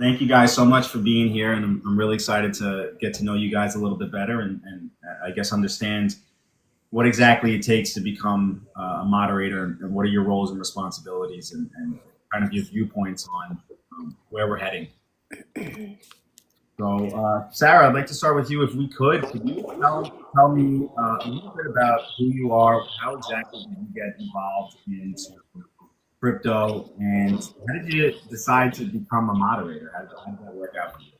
Thank you guys so much for being here, and I'm really excited to get to know you guys a little bit better, and I guess understand what exactly it takes to become a moderator, and what are your roles and responsibilities, and kind of your viewpoints on where we're heading. So, Sarah, I'd like to start with you, if we could. Could you tell me a little bit about who you are? How exactly did you get involved into crypto, and how did you decide to become a moderator? How did that work out for you?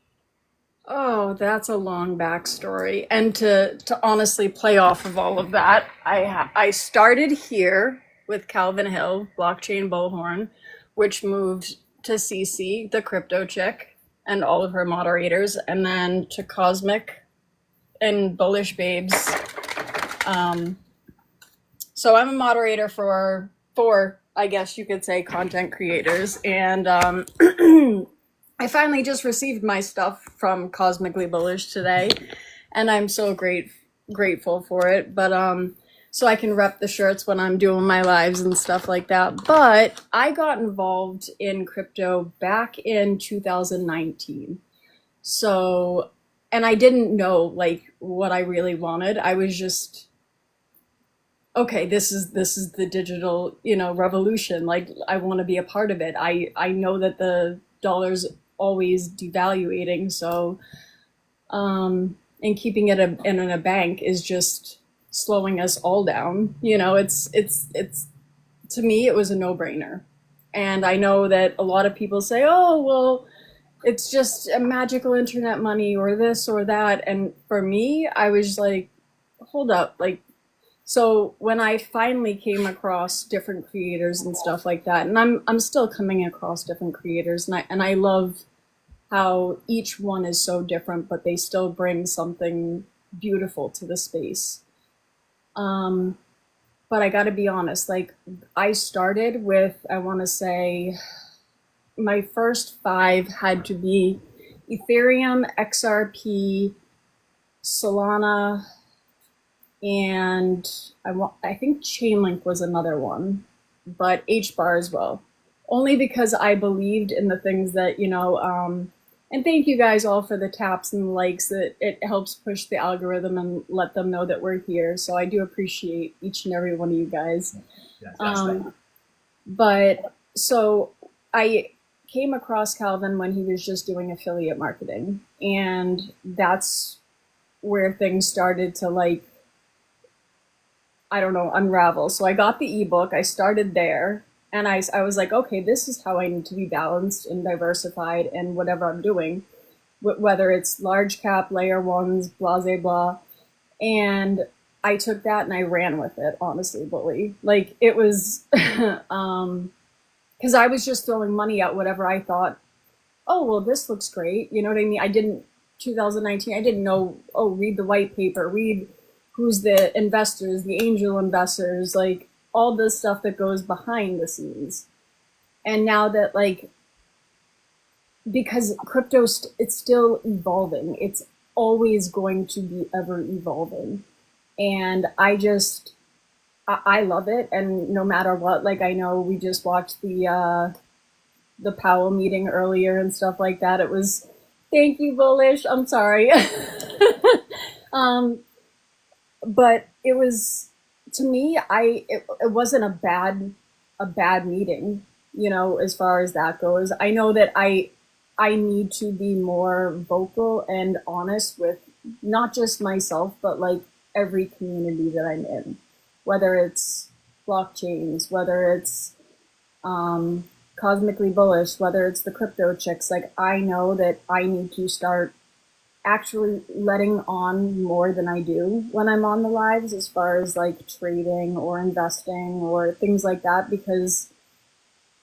Oh, that's a long backstory. And to honestly play off of all of that, I started here with Calvin Hill, Blockchain Bullhorn, which moved to CC, the crypto chick, and all of her moderators, and then to Cosmic and Bullish Babes. So I'm a moderator for I guess you could say, content creators, and I finally just received my stuff from Cosmically Bullish today, and I'm so grateful for it. But so I can rep the shirts when I'm doing my lives and stuff like that. But I got involved in crypto back in 2019. So, and I didn't know like what I really wanted. I was just, okay, this is the digital, revolution. Like, I want to be a part of it. I know that the dollar's always devaluating, so and keeping it in a bank is just slowing us all down. It's to me, it was a no-brainer. And I know that a lot of people say, oh, well, it's just a magical internet money or this or that. And for me, I was like, hold up, like, so when I finally came across different creators and stuff like that, and I'm still coming across different creators, and I love how each one is so different, but they still bring something beautiful to the space. But I got to be honest, like, I started with, I want to say, my first 5 had to be Ethereum, XRP, Solana, and I think Chainlink was another one, but HBAR as well. Only because I believed in the things that, and thank you guys all for the taps and likes. That it helps push the algorithm and let them know that we're here. So I do appreciate each and every one of you guys. But so I came across Calvin when he was just doing affiliate marketing, and that's where things started to, like, I don't know, unravel. So I got the ebook, I started there, and I was like, okay, this is how I need to be balanced and diversified in whatever I'm doing, whether it's large cap, layer ones, blah, blah, blah. And I took that and I ran with it, honestly, Bully. Like, it was, because I was just throwing money at whatever I thought, oh, well, this looks great. You know what I mean? 2019, I didn't know, oh, read the white paper, read who's the investors, the angel investors, like all the stuff that goes behind the scenes. And now that, like, because crypto, it's still evolving. It's always going to be ever evolving. And I love it. And no matter what, like, I know we just watched the Powell meeting earlier and stuff like that. It was, thank you, Bullish. I'm sorry. But it was, to me, it wasn't a bad meeting, as far as that goes. I know that I need to be more vocal and honest with not just myself, but like every community that I'm in, whether it's blockchains, whether it's Cosmically Bullish, whether it's the crypto chicks. Like, I know that I need to start actually letting on more than I do when I'm on the lives, as far as like trading or investing or things like that, because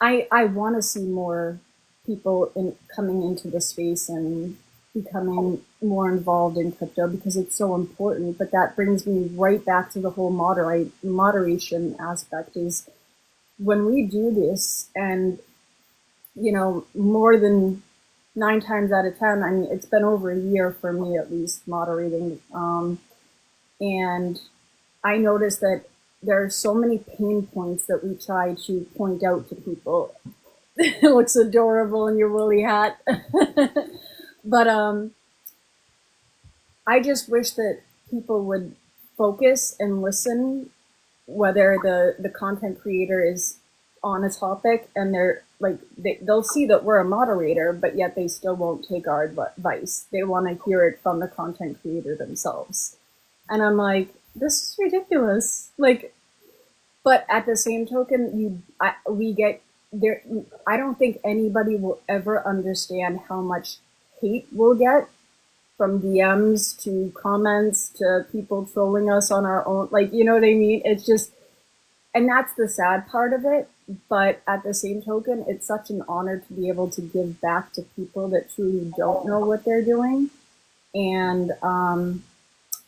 I want to see more people coming into the space and becoming more involved in crypto, because it's so important. But that brings me right back to the whole moderation aspect, is when we do this, and more than 9 times out of 10, I mean, it's been over a year for me at least moderating, and I noticed that there are so many pain points that we try to point out to people, It looks adorable in your woolly hat. But I just wish that people would focus and listen, whether the content creator is on a topic and they're like they'll see that we're a moderator, but yet they still won't take our advice. They want to hear it from the content creator themselves. And I'm like, this is ridiculous. Like, but at the same token, we get there. I don't think anybody will ever understand how much hate we'll get from DMs to comments to people trolling us on our own. Like, you know what I mean? It's just, and that's the sad part of it. But at the same token, it's such an honor to be able to give back to people that truly don't know what they're doing. And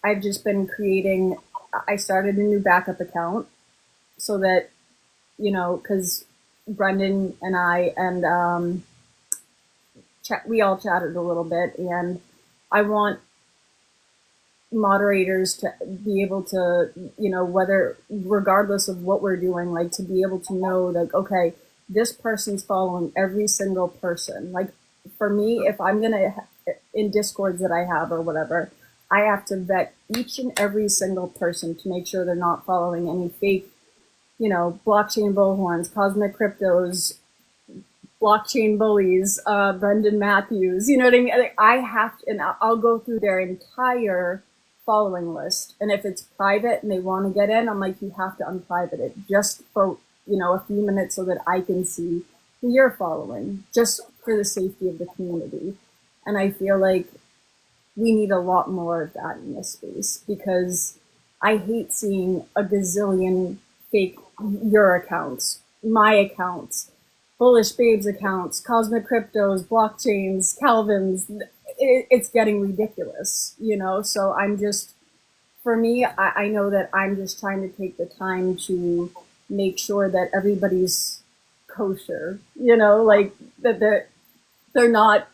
I've just been creating, I started a new backup account so that, you know, because Brenden and I and we all chatted a little bit, and I want moderators to be able to, you know, whether regardless of what we're doing, like to be able to know, like, okay, this person's following every single person. Like for me, if I'm gonna in Discords that I have or whatever, I have to vet each and every single person to make sure they're not following any fake, you know, blockchain bullhorns, cosmic cryptos, blockchain bullies, Brendan Matthews, you know what I mean? I have to, and I'll go through their entire following list. And if it's private and they want to get in, I'm like, you have to unprivate it just for, you know, a few minutes so that I can see who you're following, just for the safety of the community. And I feel like we need a lot more of that in this space, because I hate seeing a gazillion fake your accounts, my accounts, Bullish Babes accounts, Cosmic Cryptos, blockchains, Calvins. It's getting ridiculous, you know? So I'm just, for me, I know that I'm just trying to take the time to make sure that everybody's kosher, you know, like that they're not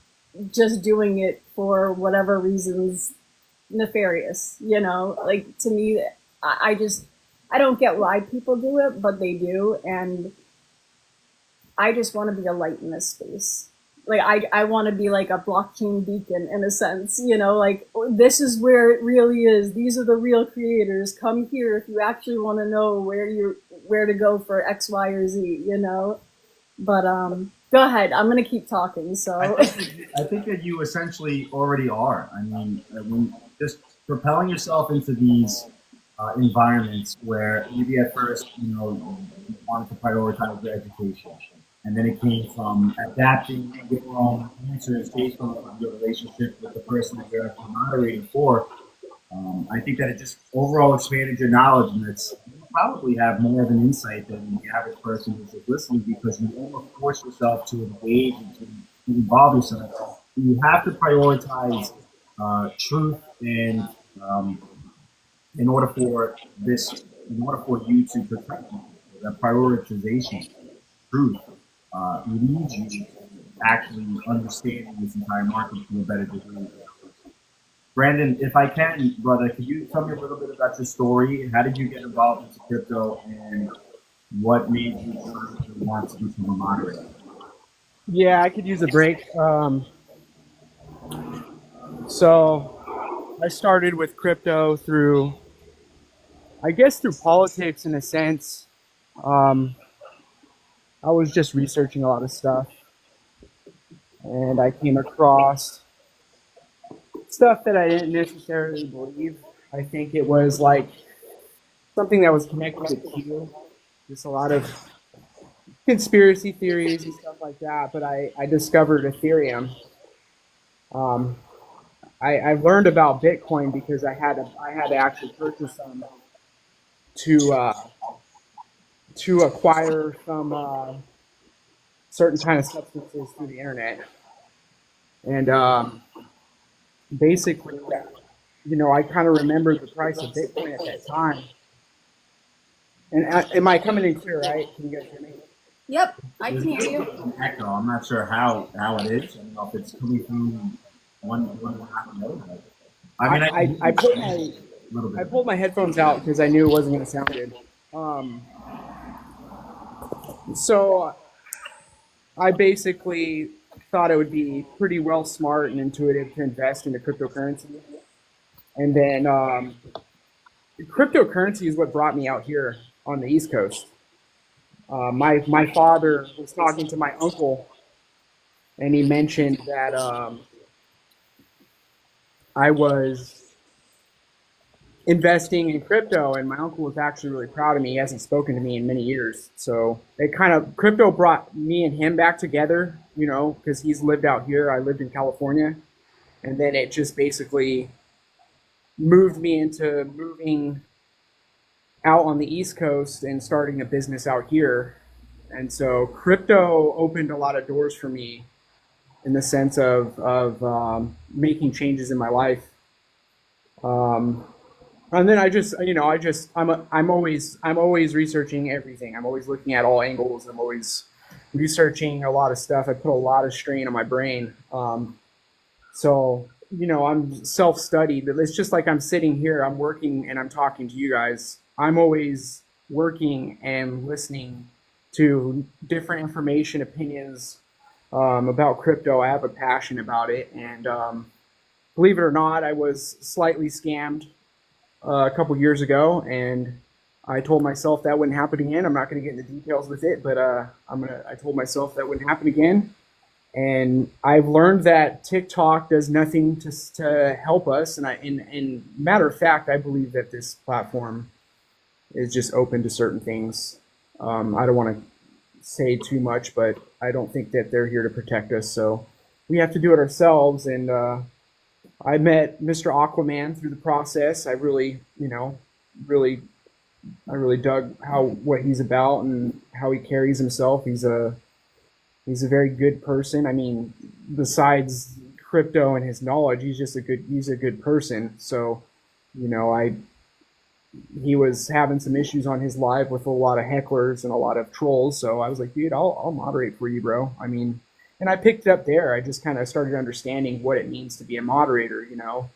just doing it for whatever reasons nefarious, you know? Like to me, I don't get why people do it, but they do. And I just want to be a light in this space. Like I want to be like a blockchain beacon in a sense, you know, like this is where it really is. These are the real creators. Come here if you actually want to know where to go for X, Y, or Z, you know. But go ahead. I'm gonna keep talking. So I think that you essentially already are. I mean, when just propelling yourself into these environments where maybe at first, you know, you wanted to prioritize your education. And then it came from adapting your own answers based on your relationship with the person that you're actually moderating for. I think that it just overall expanded your knowledge, and you probably have more of an insight than the average person who's just listening, because you almost force yourself to engage and to involve yourself. You have to prioritize truth, and in order for you to protect that prioritization, truth. Leads you to actually understanding this entire market to a better degree. Brenden, if I can, brother, could you tell me a little bit about your story? How did you get involved into crypto, and what made you want to become a moderator? Yeah, I could use a break. So I started with crypto through politics in a sense. I was just researching a lot of stuff, and I came across stuff that I didn't necessarily believe. I think it was like something that was connected to Q, just a lot of conspiracy theories and stuff like that. But I discovered Ethereum. I learned about Bitcoin because I had to actually purchase some to acquire some certain kind of substances through the internet. And basically, you know, I kind of remembered the price of Bitcoin at that time. And am I coming in clear, right? Can you guys hear me? yep, I can hear you. Echo. I'm not sure how it is. I don't know if it's coming through one note. I mean, I pulled my headphones out because I knew it wasn't going to sound good. So I basically thought it would be pretty well smart and intuitive to invest into cryptocurrency. And then cryptocurrency is what brought me out here on the East Coast. My father was talking to my uncle, and he mentioned that I was investing in crypto, and my uncle was actually really proud of me. He hasn't spoken to me in many years, so it kind of crypto brought me and him back together, you know, because he's lived out here, I lived in California, and then it just basically moved me into moving out on the East Coast and starting a business out here. And so crypto opened a lot of doors for me in the sense of making changes in my life. And then I'm always researching everything. I'm always looking at all angles. I'm always researching a lot of stuff. I put a lot of strain on my brain. So, you know, I'm self-studied. It's just like I'm sitting here, I'm working and I'm talking to you guys. I'm always working and listening to different information, opinions about crypto. I have a passion about it. And believe it or not, I was slightly scammed a couple years ago, and I told myself that wouldn't happen again. I'm not going to get into details with it, but I told myself that wouldn't happen again. And I've learned that TikTok does nothing to help us. And matter of fact, I believe that this platform is just open to certain things. I don't want to say too much, but I don't think that they're here to protect us. So we have to do it ourselves. And I met Mr. Aquaman through the process. I really dug what he's about and how he carries himself. He's a very good person. I mean, besides crypto and his knowledge, he's a good person. So, you know, he was having some issues on his live with a lot of hecklers and a lot of trolls. So I was like, dude, I'll moderate for you, bro. I mean, and I picked it up there. I just kind of started understanding what it means to be a moderator, you know,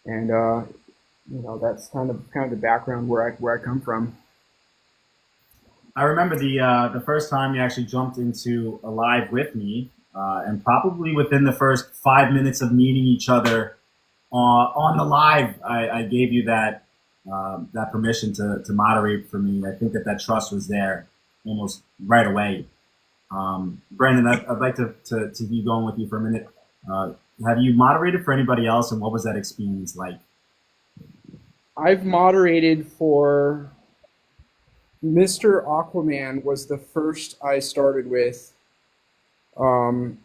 and you know, that's kind of the background where I come from. I remember the first time you actually jumped into a live with me, and probably within the first 5 minutes of meeting each other on the live, I gave you that permission to moderate for me. I think that trust was there almost right away. Brenden, I'd like to keep going with you for a minute. Have you moderated for anybody else, and what was that experience like? I've moderated for Mr. Aquaman was the first I started with, and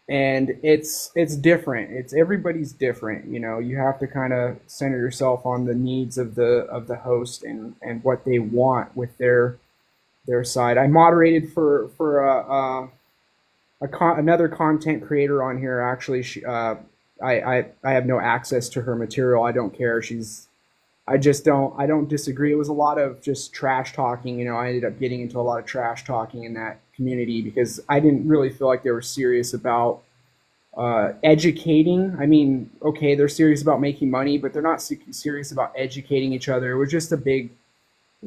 it's different. Everybody's different. You know, you have to kind of center yourself on the needs of the host and what they want with their side. I moderated for another content creator on here. Actually, I have no access to her material. I don't care. I don't disagree. It was a lot of just trash talking. You know, I ended up getting into a lot of trash talking in that community because I didn't really feel like they were serious about educating. I mean, okay, they're serious about making money, but they're not serious about educating each other. It was just a big,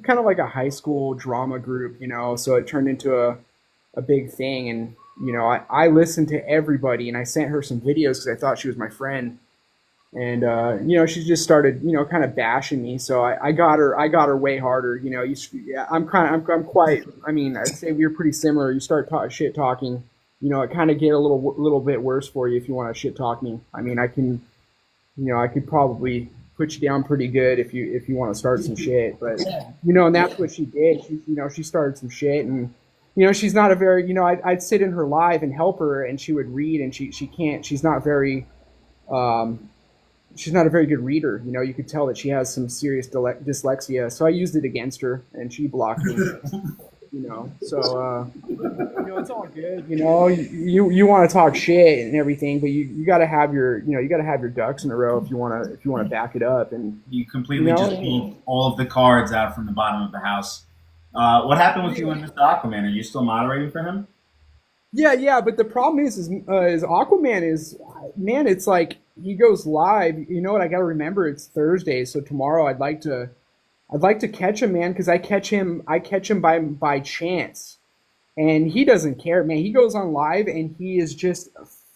kind of like a high school drama group, you know, so it turned into a big thing. And, you know, I listened to everybody, and I sent her some videos because I thought she was my friend. And, you know, she just started, you know, kind of bashing me. So I got her way harder. You know, I'm quite, I mean, I'd say we're pretty similar. You start shit talking, you know, it kind of get a little bit worse for you if you want to shit talk me. I mean, I could probably put you down pretty good if you want to start some shit. But, you know, and that's what she did. She started some shit, and, you know, she's not a very, you know, I'd sit in her live and help her, and she would read, and she's not a very good reader. You know, you could tell that she has some serious dyslexia. So I used it against her, and she blocked me. You know, so you know, it's all good. You know, you want to talk shit and everything, but you got to have your ducks in a row if you want to back it up. And you completely just pulled all of the cards out from the bottom of the house. What happened with you and Mr. Aquaman? Are you still moderating for him? Yeah, but the problem is Aquaman is, man, it's like he goes live. You know what? I got to remember it's Thursday, so tomorrow I'd like to catch him, man, because I catch him by chance. and he doesn't care, man. He goes on live and he is just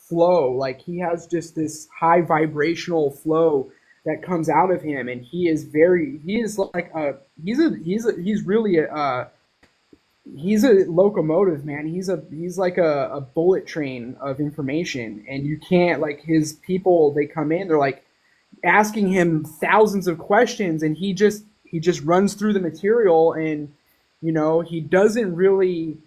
flow. Like he has just this high vibrational flow that comes out of him, and he is like he's really he's a locomotive, man. He's like a bullet train of information, and you can't, like, his people, they come in, they're like asking him thousands of questions, and he just runs through the material, and he doesn't really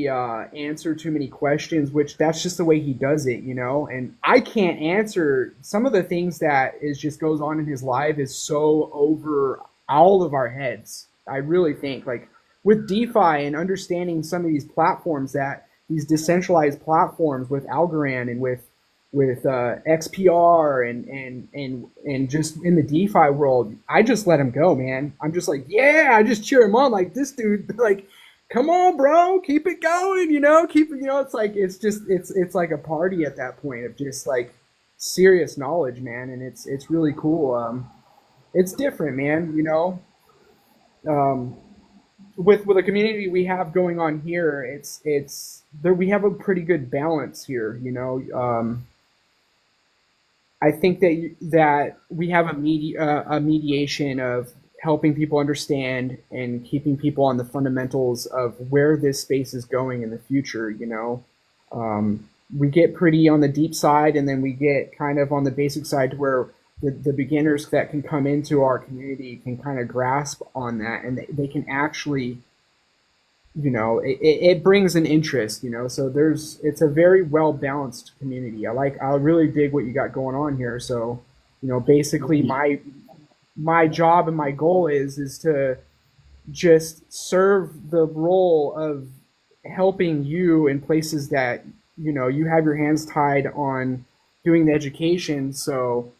answer too many questions, which that's just the way he does it, and I can't answer some of the things that is just goes on in his life is so over all of our heads. I really think, like, with DeFi and understanding some of these platforms, that these decentralized platforms with Algorand and with XPR and just in the DeFi world, I just let him go, man. I'm just like, yeah, I just cheer him on, like, this dude, like, come on, bro, keep it going, it's like, it's like a party at that point of just like serious knowledge, man, and it's really cool. It's different, man, with the community we have going on here, it's there, we have a pretty good balance here, I think that we have a mediation of helping people understand and keeping people on the fundamentals of where this space is going in the future. We get pretty on the deep side, and then we get kind of on the basic side to where the beginners that can come into our community can kind of grasp on that, and they can actually, it brings an interest, so it's a very well balanced community. I really dig what you got going on here. So, basically my job and my goal is to just serve the role of helping you in places that, you have your hands tied on doing the education. So,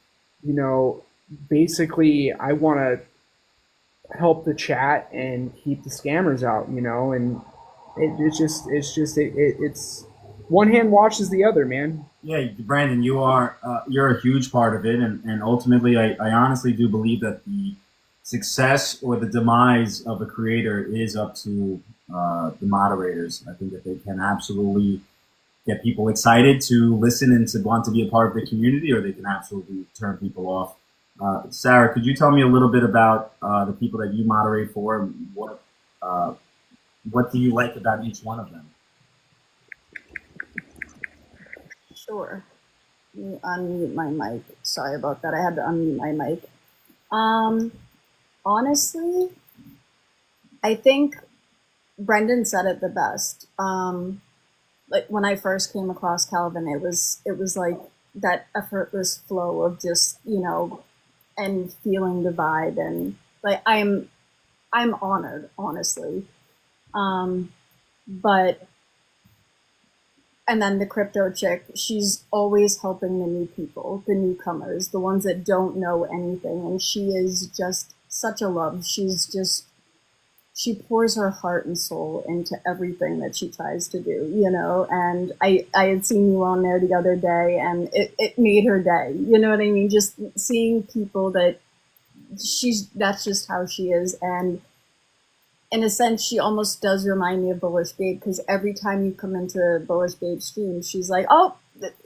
basically I want to help the chat and keep the scammers out, and it's one hand washes the other, man. Yeah, Brandon, you're a huge part of it, and ultimately, I honestly do believe that the success or the demise of a creator is up to the moderators. I think that they can absolutely get people excited to listen and to want to be a part of the community, or they can absolutely turn people off. Sarah, could you tell me a little bit about the people that you moderate for, and what do you like about each one of them? Sure. Let me unmute my mic. Sorry about that. I had to unmute my mic. Honestly, I think Brenden said it the best. Like when I first came across Calvin, it was like that effortless flow of just, and feeling the vibe, and like I'm honored, honestly. But and then the crypto chick, she's always helping the new people, the newcomers, the ones that don't know anything. And she is just such a love. She pours her heart and soul into everything that she tries to do, and I had seen you on there the other day, and it made her day. You know what I mean? Just seeing people that's just how she is. And in a sense, she almost does remind me of Bullish Babe, because every time you come into Bullish Babe stream, she's like, oh,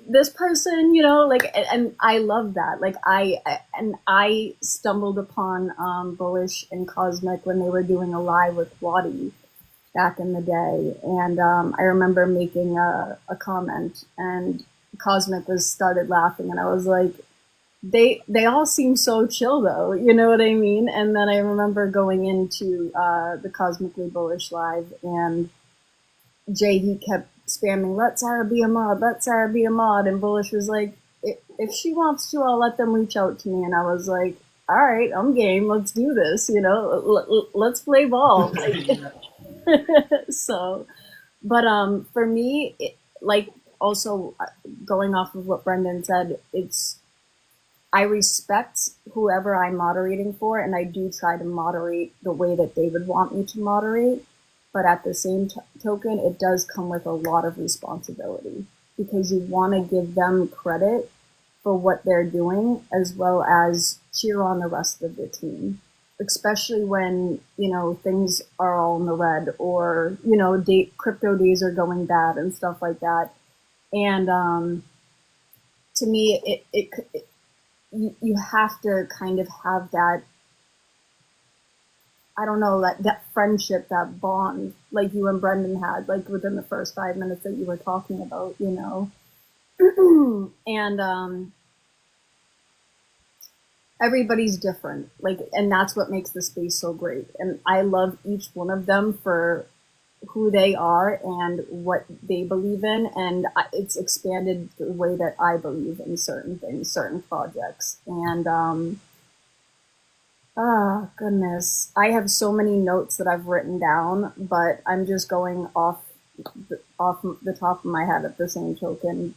this person, and I love that. Like I stumbled upon Bullish and Cosmic when they were doing a live with Waddy back in the day, and I remember making a comment, and Cosmic started laughing, and I was like, they all seem so chill though, you know what I mean? And then I remember going into the Cosmically Bullish live, and Jay, he kept spamming, let Sarah be a mod, let Sarah be a mod, and Bullish was like, if she wants to, I'll let them reach out to me. And I was like, all right, I'm game, let's do this, let's play ball. So, but for me, also going off of what Brenden said, I respect whoever I'm moderating for, and I do try to moderate the way that they would want me to moderate. But at the same token, it does come with a lot of responsibility, because you want to give them credit for what they're doing, as well as cheer on the rest of the team. especially when, things are all in the red, or, crypto days are going bad and stuff like that. And to me, you have to kind of have that, I don't know, that friendship, that bond, like you and Brenden had, like within the first 5 minutes that you were talking about, and everybody's different, like, and that's what makes the space so great. And I love each one of them for who they are and what they believe in, and it's expanded the way that I believe in certain things, certain projects. And oh goodness, I have so many notes that I've written down, but I'm just going off the top of my head at the same token.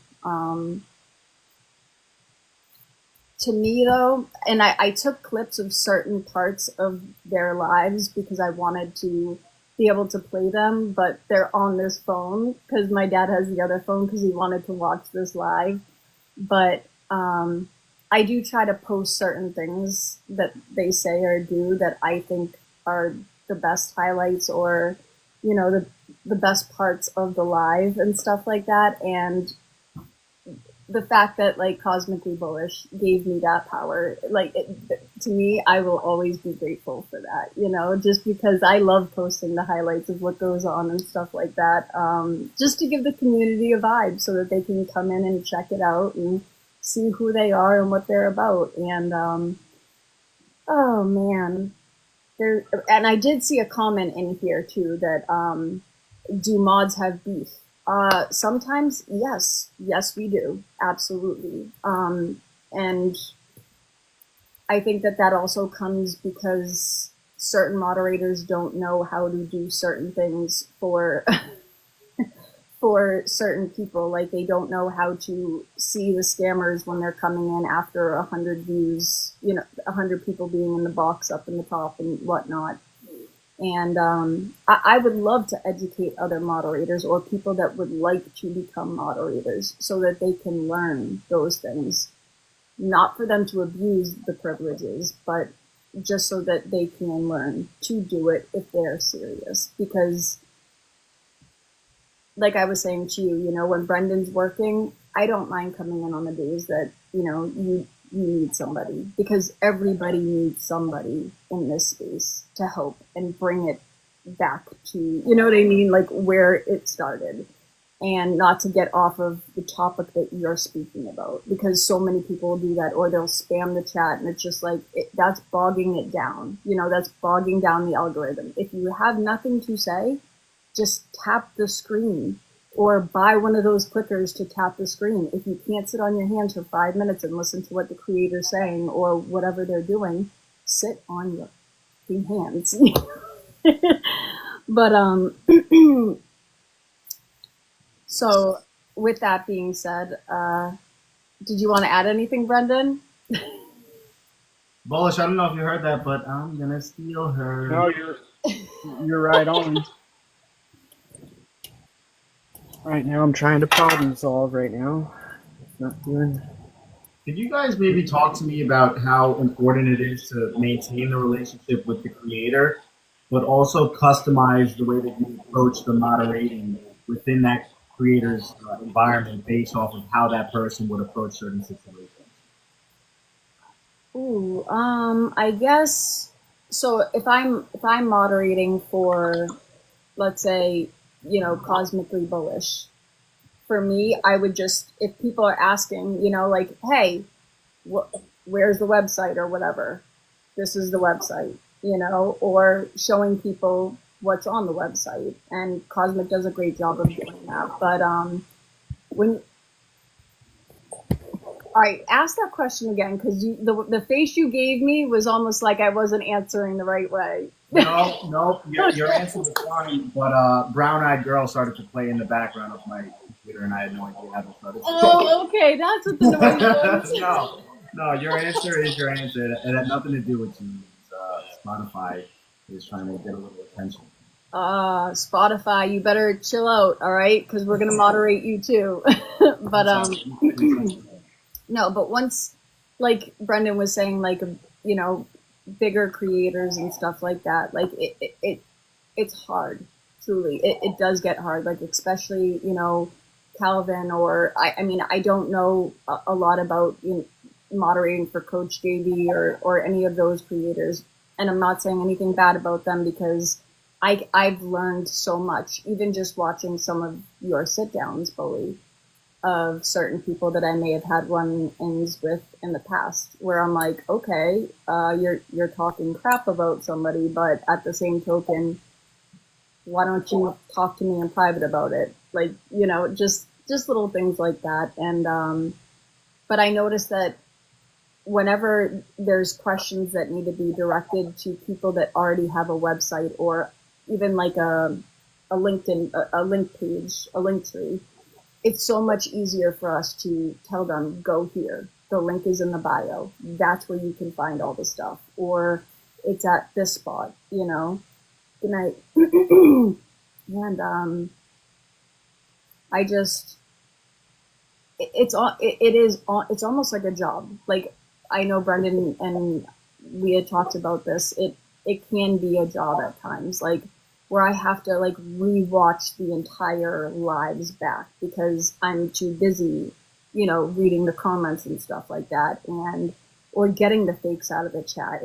To me though, and I took clips of certain parts of their lives because I wanted to be able to play them, but they're on this phone because my dad has the other phone because he wanted to watch this live. But I do try to post certain things that they say or do that I think are the best highlights, or, the best parts of the live and stuff like that. And the fact that like Cosmically Bullish gave me that power, like to me, I will always be grateful for that, just because I love posting the highlights of what goes on and stuff like that, just to give the community a vibe so that they can come in and check it out and see who they are and what they're about. And oh man, and I did see a comment in here too that do mods have beef? Sometimes, yes, we do, absolutely. And I think that also comes because certain moderators don't know how to do certain things for for certain people. Like they don't know how to see the scammers when they're coming in after 100 views, 100 people being in the box up in the top and whatnot. And I would love to educate other moderators or people that would like to become moderators so that they can learn those things. Not for them to abuse the privileges, but just so that they can learn to do it if they're serious. Because, like I was saying to you, when Brenden's working, I don't mind coming in on the days that, you need somebody, because everybody needs somebody in this space to help and bring it back to, you know what I mean? Like where it started, and not to get off of the topic that you're speaking about, because so many people will do that, or they'll spam the chat and it's just like, that's bogging it down. That's bogging down the algorithm. If you have nothing to say, just tap the screen. Or buy one of those clickers to tap the screen. If you can't sit on your hands for 5 minutes and listen to what the creator's saying or whatever they're doing, sit on your hands. But so with that being said, did you want to add anything, Brenden? Bullish, I don't know if you heard that, but I'm gonna steal her. No, you're right on. Right now, I'm trying to problem solve right now. It's not doing. Could you guys maybe talk to me about how important it is to maintain the relationship with the creator, but also customize the way that you approach the moderating within that creator's environment based off of how that person would approach certain situations? Ooh, I guess so. If I'm moderating for, let's say, Cosmically Bullish, for me, I would just, if people are asking, like, hey, where's the website or whatever, this is the website, or showing people what's on the website. And Cosmic does a great job of doing that. But when all right, ask that question again, because the face you gave me was almost like I wasn't answering the right way. No, your answer was fine, but Brown-Eyed Girl started to play in the background of my computer, and I had no idea how to start it. Oh, okay, that's what the noise was. No, your answer is your answer. It had nothing to do with you. Spotify is trying to get a little attention. Spotify, you better chill out, all right? Because we're gonna moderate you too. But no, but once, like Brenden was saying, like, bigger creators and stuff like that, like it's hard. Truly, it does get hard. Like especially Calvin, or I mean I don't know a lot about moderating for Coach JV or any of those creators, and I'm not saying anything bad about them because I've learned so much, even just watching some of your sit downs, Bully, of certain people that I may have had run-ins with in the past, where I'm like, okay, you're talking crap about somebody, but at the same token, why don't you talk to me in private about it? Like, just little things like that. And but I noticed that whenever there's questions that need to be directed to people that already have a website, or even like a LinkedIn, a link page, a link tree, it's so much easier for us to tell them, go here. The link is in the bio. That's where you can find all the stuff. Or it's at this spot, Good night. And I just, it's almost like a job. Like, I know Brenden and we had talked about this. It can be a job at times. Like, where I have to like rewatch the entire lives back because I'm too busy, reading the comments and stuff like that, or getting the fakes out of the chat.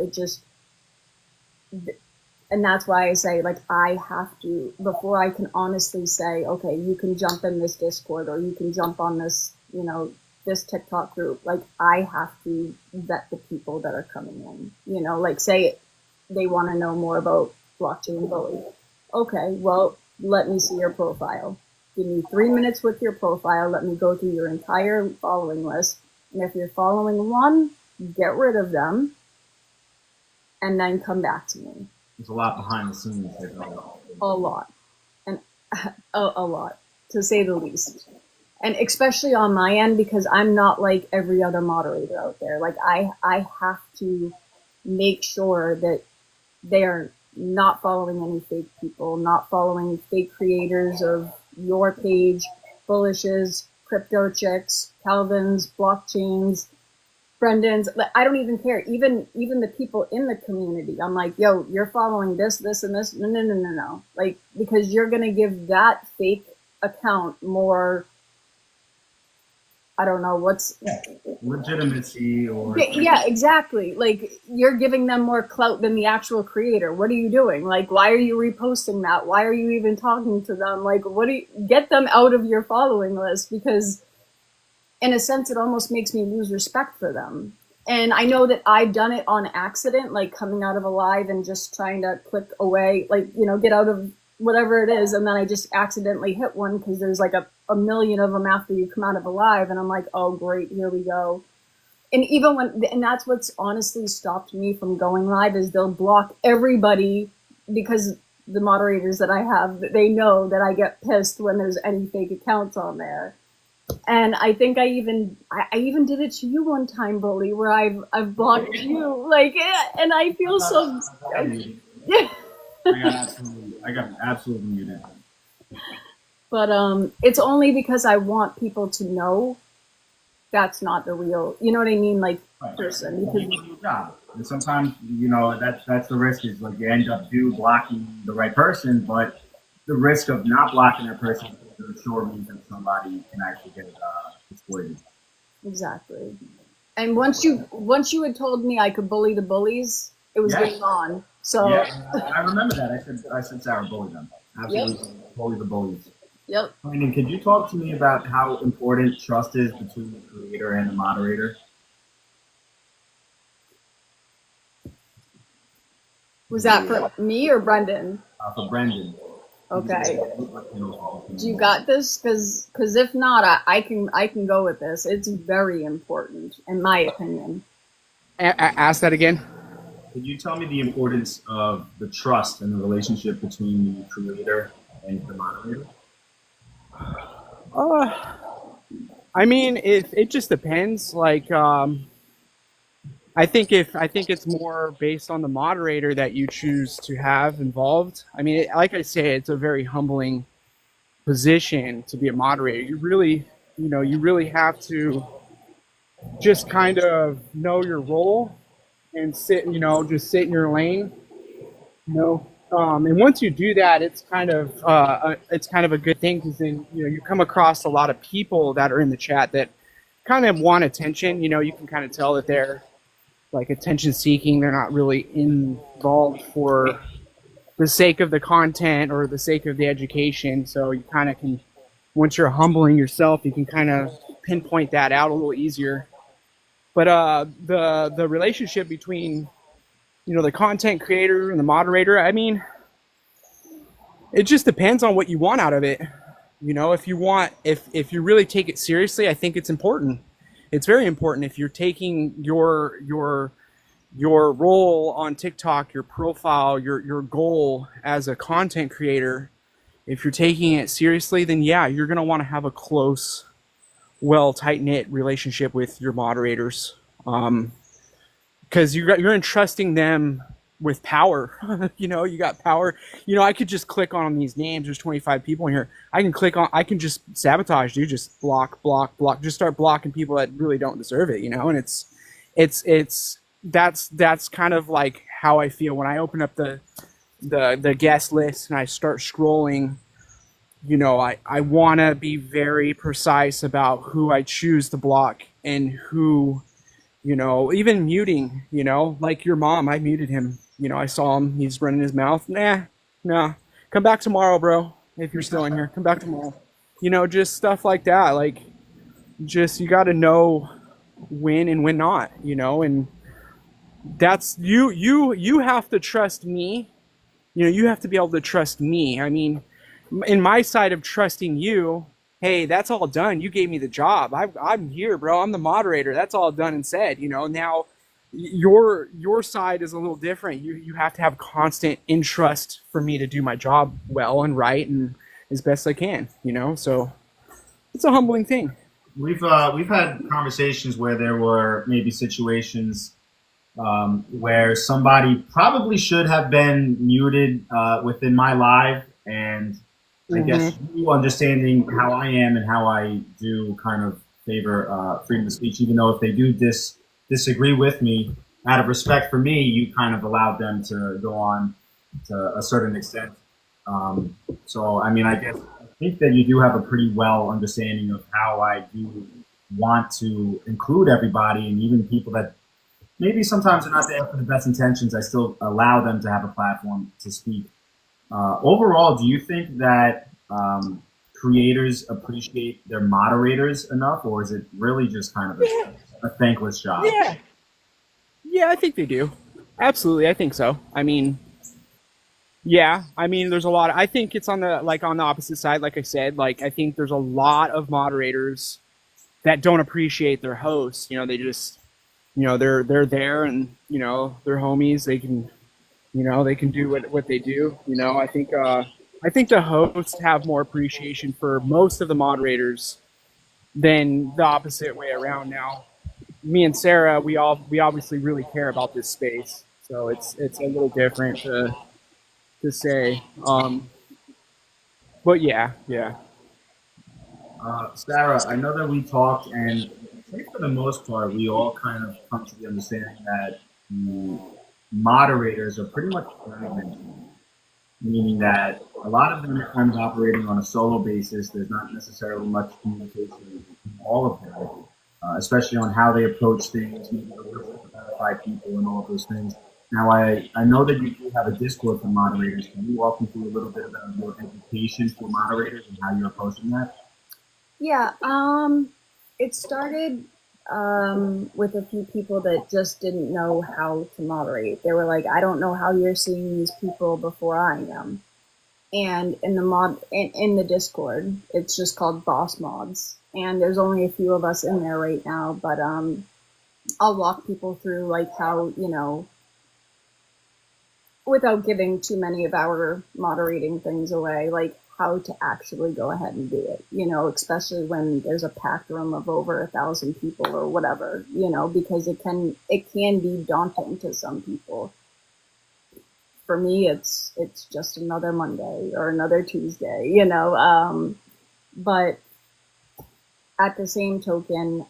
And that's why I say, like, I have to, before I can honestly say, okay, you can jump in this Discord or you can jump on this, this TikTok group. Like, I have to vet the people that are coming in, like say they want to know more about blockchain Bully. Okay, well, let me see your profile. Give me 3 minutes with your profile. Let me go through your entire following list. And if you're following one, get rid of them and then come back to me. There's a lot behind the scenes there. A lot. And a lot, to say the least. And especially on my end, because I'm not like every other moderator out there. Like, I have to make sure that they're not following any fake people, not following fake creators of your page, Bullishes, Crypto Chicks, Calvin's, Blockchains, Brendan's. I don't even care. Even the people in the community, I'm like, yo, you're following this, and this. No. Like, because you're going to give that fake account more, I don't know what's legitimacy, or yeah, exactly. Like, you're giving them more clout than the actual creator. What are you doing? Like, why are you reposting that? Why are you even talking to them? Like, get them out of your following list, because in a sense it almost makes me lose respect for them. And I know that I've done it on accident, like coming out of a live and just trying to click away, like, get out of whatever it is, and then I just accidentally hit one because there's like a million of them after you come out of a live, and I'm like, oh great, here we go. And even and that's what's honestly stopped me from going live, is they'll block everybody, because the moderators that I have, they know that I get pissed when there's any fake accounts on there. And I think I even did it to you one time, Bully, where I've blocked you, like, and I feel so. I got absolutely muted. But it's only because I want people to know that's not the real, you know what I mean, like, right. Person. Because you do your job, and sometimes that's the risk, is like you end up blocking the right person, but the risk of not blocking that person sure means that somebody can actually get exploited. Exactly. And once you had told me I could bully the bullies, it was game on. So yeah, I remember that. I said Sarah, bully them. Absolutely, yep. Bully the bullies. Yep. Brenden, could you talk to me about how important trust is between the creator and the moderator? Was that for me or Brenden? For Brenden. Okay. Do you got this? Because if not, I can go with this. It's very important, in my opinion. Ask that again. Could you tell me the importance of the trust and the relationship between the creator and the moderator? I mean, it just depends. Like, I think it's more based on the moderator that you choose to have involved. I mean, like I say, it's a very humbling position to be a moderator. You really have to just kind of know your role and sit, just sit in your lane, and once you do that, it's kind of a good thing, because then you come across a lot of people that are in the chat that kind of want attention. You can kind of tell that they're like attention seeking. They're not really involved for the sake of the content or the sake of the education. So you kind of can, once you're humbling yourself, you can kind of pinpoint that out a little easier. But the relationship between the content creator and the moderator, I mean, it just depends on what you want out of it. If you really take it seriously, I think it's important. It's very important. If you're taking your role on TikTok, your profile, your goal as a content creator, if you're taking it seriously, then yeah, you're going to want to have a close, well, tight-knit relationship with your moderators, because you're entrusting them with power. You got power. I could just click on these names. There's 25 people in here. I can just sabotage, dude. Just block, just start blocking people that really don't deserve it, and that's kind of like how I feel when I open up the guest list and I start scrolling. I want to be very precise about who I choose to block and who, even muting, like your mom, I muted him. I saw him, he's running his mouth. Nah, come back tomorrow, bro. If you're still in here, come back tomorrow. Just stuff like that. Like, just, you got to know when and when not, and that's, you have to trust me. You have to be able to trust me. I mean, in my side of trusting you, hey, that's all done. You gave me the job. I'm here, bro. I'm the moderator. That's all done and said. Now your side is a little different. You have to have constant interest for me to do my job well and right and as best I can. So it's a humbling thing. We've had conversations where there were maybe situations where somebody probably should have been muted within my live, and I guess you understanding how I am and how I do kind of favor freedom of speech, even though if they do disagree with me, out of respect for me, you kind of allowed them to go on to a certain extent. So, I mean, I think that you do have a pretty well understanding of how I do want to include everybody, and even people that maybe sometimes are not there for the best intentions, I still allow them to have a platform to speak. Overall, do you think that creators appreciate their moderators enough, or is it really just kind of a thankless job? Yeah, I think they do. Absolutely, I think so. I mean, there's a lot. I think it's on the opposite side. Like I said, I think there's a lot of moderators that don't appreciate their hosts. They just, they're there, and they're homies. They can. They can do what they do. I think the hosts have more appreciation for most of the moderators than the opposite way around. Now, me and Sarah, we obviously really care about this space, so it's a little different to say. But yeah. Sarah, I know that we talked, and I think for the most part, we all kind of come to the understanding that moderators are pretty much fragmented, meaning that a lot of them are kind of operating on a solo basis. There's not necessarily much communication between all of them, especially on how they approach things, maybe the ways to identify people and all of those things. Now, I know that you do have a Discord for moderators. Can you walk me through a little bit about your education for moderators and how you're approaching that? Yeah, it started with a few people that just didn't know how to moderate. They were like, I don't know how you're seeing these people before I am. And in the Discord, it's just called Boss Mods. And there's only a few of us in there right now, but I'll walk people through how, without giving too many of our moderating things away, how to actually go ahead and do it, especially when there's a packed room of over 1,000 people or whatever, because it can be daunting to some people. For me, it's just another Monday or another Tuesday, but at the same token,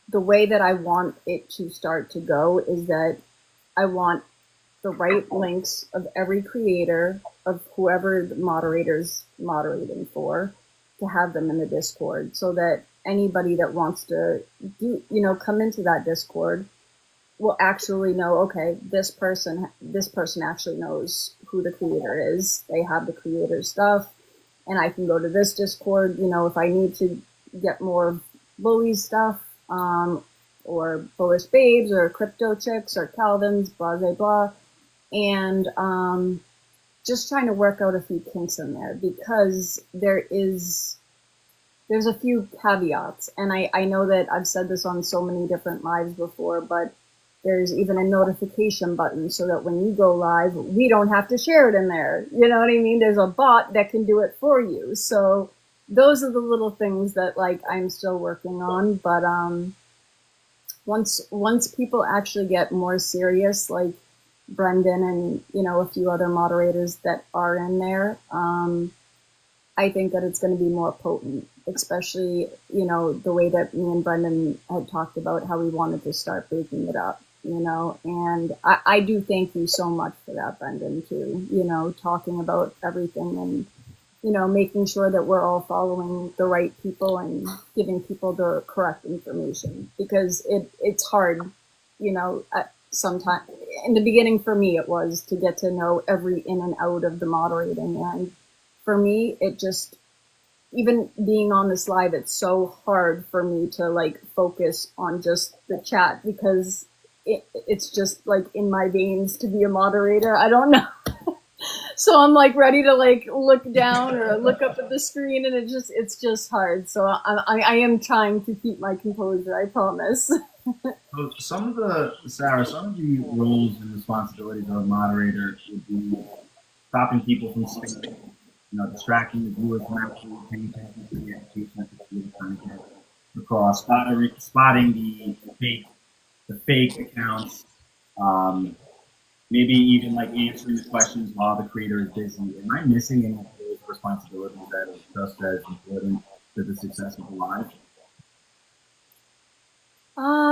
the way that I want it to start to go is that I want the right links of every creator of whoever the moderator's moderating for to have them in the Discord, so that anybody that wants to do, come into that Discord will actually know, okay, this person actually knows who the creator is. They have the creator stuff, and I can go to this Discord, if I need to get more bully stuff, or bullish babes, or crypto chicks, or Calvins, blah, blah, blah. And just trying to work out a few kinks in there, because there's a few caveats. And I know that I've said this on so many different lives before, but there's even a notification button so that when you go live, we don't have to share it in there. You know what I mean? There's a bot that can do it for you. So those are the little things that like I'm still working on. But once people actually get more serious, like Brenden and a few other moderators that are in there, I think that it's going to be more potent, especially the way that me and Brenden had talked about how we wanted to start breaking it up, and I do thank you so much for that, Brenden, too, talking about everything and making sure that we're all following the right people and giving people the correct information, because it's hard, sometimes. In the beginning for me, it was to get to know every in and out of the moderating. And for me, it just, even being on this live, it's so hard for me to like focus on just the chat, because it's just like in my veins to be a moderator. I don't know. So I'm like ready to like look down or look up at the screen, and it's just hard. So I am trying to keep my composure, I promise. So some of the roles and responsibilities of a moderator would be stopping people from speaking, distracting the viewers from actually paying attention to the education that the students are trying to get across, spotting the fake accounts, maybe even like answering the questions while the creator is busy. Am I missing any of those responsibilities that are just as important to the success of the live?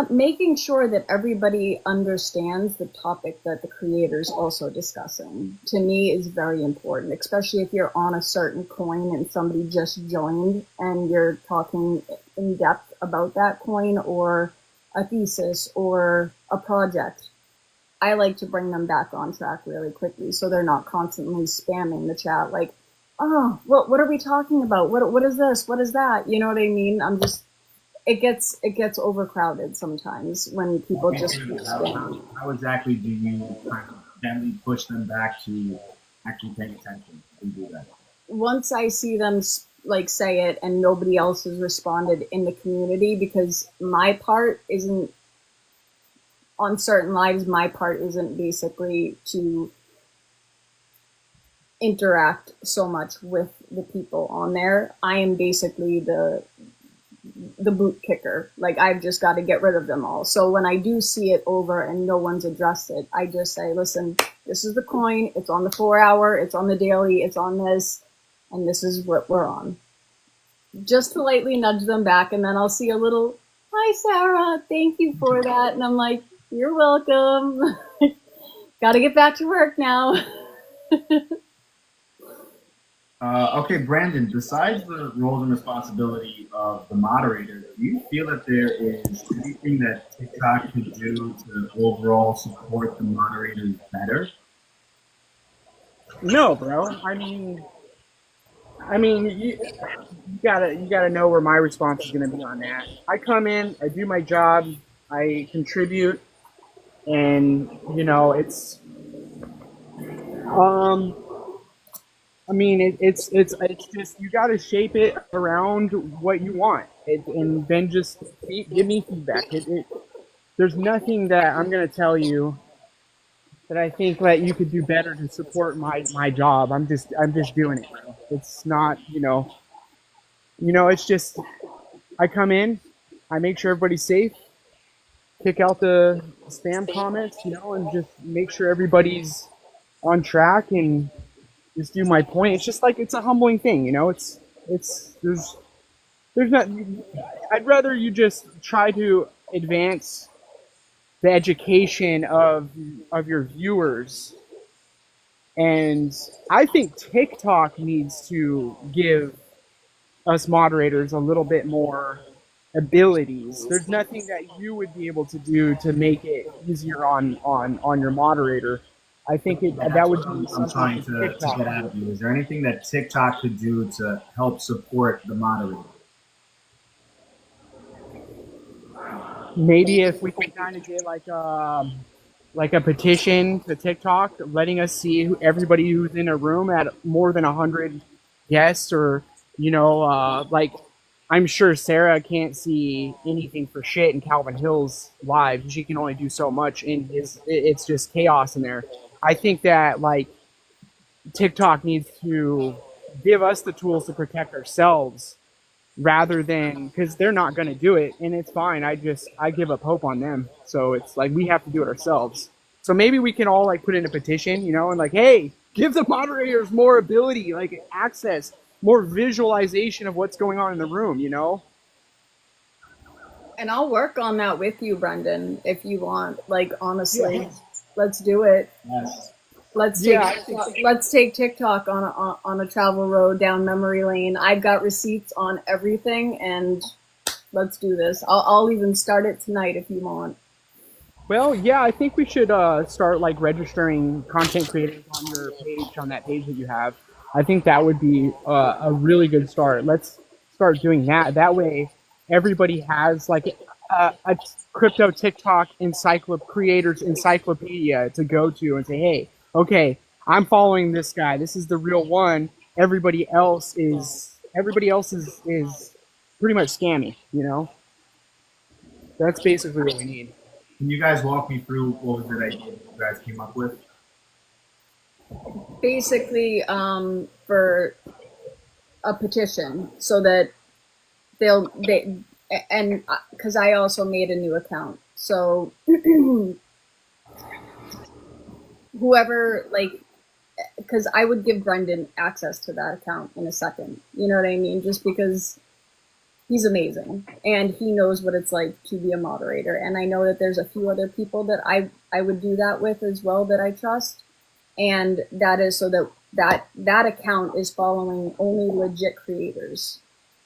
Making sure that everybody understands the topic that the creator is also discussing, to me, is very important, especially if you're on a certain coin and somebody just joined and you're talking in depth about that coin or a thesis or a project. I like to bring them back on track really quickly, so they're not constantly spamming the chat like, oh, what are we talking about? What is this? What is that? You know what I mean? It gets overcrowded sometimes when people just keep spamming. How exactly do you kind of gently push them back to actually paying attention and do that? Once I see them like say it and nobody else has responded in the community, because my part isn't, on certain lives, my part isn't basically to interact so much with the people on there. I am basically the boot kicker. Like, I've just got to get rid of them all. So when I do see it over and no one's addressed it, I just say, listen, this is the coin. It's on the 4 hour. It's on the daily. It's on this. And this is what we're on. Just to lightly nudge them back. And then I'll see a little, hi, Sarah. Thank you for that. And I'm like, you're welcome. Got to get back to work now. Okay, Brenden, besides the roles and responsibility of the moderator, do you feel that there is anything that TikTok could do to overall support the moderators better? No, bro. I mean, you gotta know where my response is gonna be on that. I come in, I do my job, I contribute, and it's it's just, you got to shape it around what you want, and then just give me feedback. There's nothing that I'm gonna tell you that I think that you could do better to support my job. I'm just doing it, bro. It's not, it's just, I come in, I make sure everybody's safe, kick out the spam comments, and just make sure everybody's on track and just do my point. It's just like, it's a humbling thing, there's not, I'd rather you just try to advance the education of your viewers. And I think TikTok needs to give us moderators a little bit more abilities. There's nothing that you would be able to do to make it easier on your moderator. I think that would be I'm something trying for to TikTok. get out of you. Is there anything that TikTok could do to help support the moderator? Maybe if we can kind of get like a petition to TikTok, letting us see everybody who's in a room at more than 100 guests, or like I'm sure Sarah can't see anything for shit in Calvin Hill's live. She can only do so much, and it's just chaos in there. I think that like TikTok needs to give us the tools to protect ourselves rather than, because they're not going to do it, and it's fine. I give up hope on them. So it's like we have to do it ourselves. So maybe we can all like put in a petition, and like, hey, give the moderators more ability, like access, more visualization of what's going on in the room, And I'll work on that with you, Brenden, if you want. Like, honestly, let's do it. Yes. Let's take TikTok on a travel road down memory lane. I've got receipts on everything, and let's do this. I'll even start it tonight if you want. Well, yeah, I think we should start like registering content creators on your page, on that page that you have. I think that would be a really good start. Let's start doing that. That way, everybody has like a crypto TikTok creators encyclopedia to go to and say, hey, okay, I'm following this guy. This is the real one. Everybody else is pretty much scammy. That's basically what we need. Can you guys walk me through what was it idea you guys came up with? Basically, for a petition, so that and because I also made a new account, so whoever, like, because I would give Brenden access to that account in a second, you know what I mean? Just because he's amazing and he knows what it's like to be a moderator. And I know that there's a few other people that I would do that with as well that I trust. And that is so that account is following only legit creators.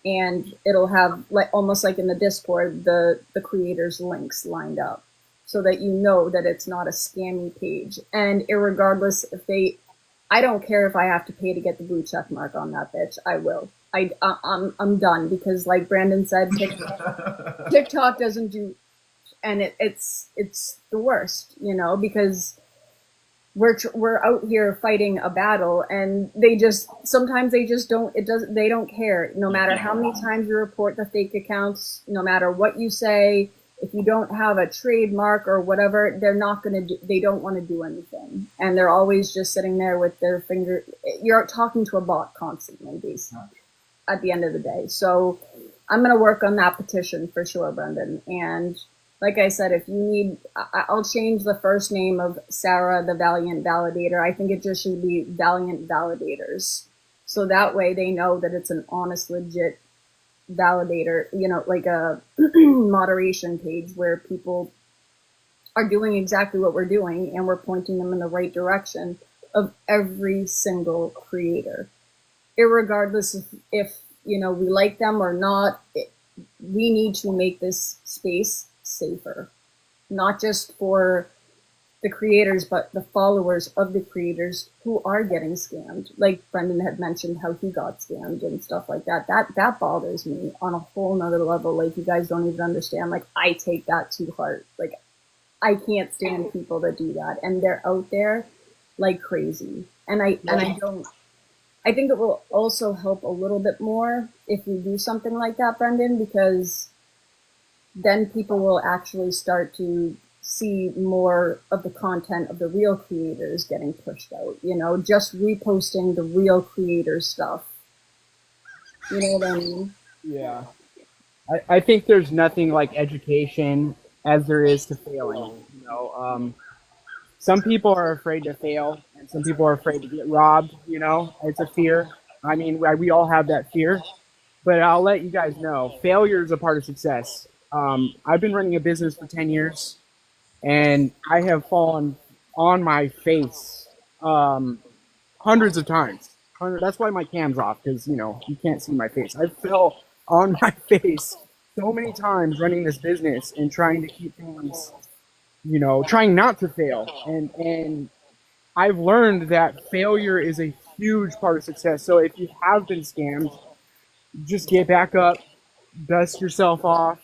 And it'll have, like, almost like in the Discord, the creators' links lined up, so that you know that it's not a scammy page. And irregardless I don't care if I have to pay to get the blue check mark on that bitch. I will. I'm done, because like Brenden said, TikTok doesn't do, and it's the worst, because we're out here fighting a battle, and they don't care. No matter how many times you report the fake accounts, no matter what you say, if you don't have a trademark or whatever, they don't want to do anything. And they're always just sitting there with their finger. You're talking to a bot constantly, basically, at the end of the day. So I'm going to work on that petition for sure, Brenden. And like I said, if you need, I'll change the first name of Sarah, the Valiant Validator. I think it just should be Valiant Validators. So that way they know that it's an honest, legit validator, like a moderation page where people are doing exactly what we're doing, and we're pointing them in the right direction of every single creator, irregardless if we like them or not. We need to make this space safer, not just for the creators, but the followers of the creators who are getting scammed. Like Brenden had mentioned how he got scammed and stuff like that. That bothers me on a whole nother level. Like, you guys don't even understand. Like, I take that to heart. Like, I can't stand people that do that, and they're out there like crazy. And I think it will also help a little bit more if we do something like that, Brenden, because then people will actually start to see more of the content of the real creators getting pushed out, just reposting the real creator stuff. You know what I mean? Yeah. I think there's nothing like education as there is to failing. Some people are afraid to fail, and some people are afraid to get robbed. It's a fear. I mean, we all have that fear, but I'll let you guys know, failure is a part of success. I've been running a business for 10 years, and I have fallen on my face hundreds of times. That's why my cam's off, because you can't see my face. I fell on my face so many times running this business and trying to keep things, trying not to fail. And I've learned that failure is a huge part of success. So if you have been scammed, just get back up, dust yourself off,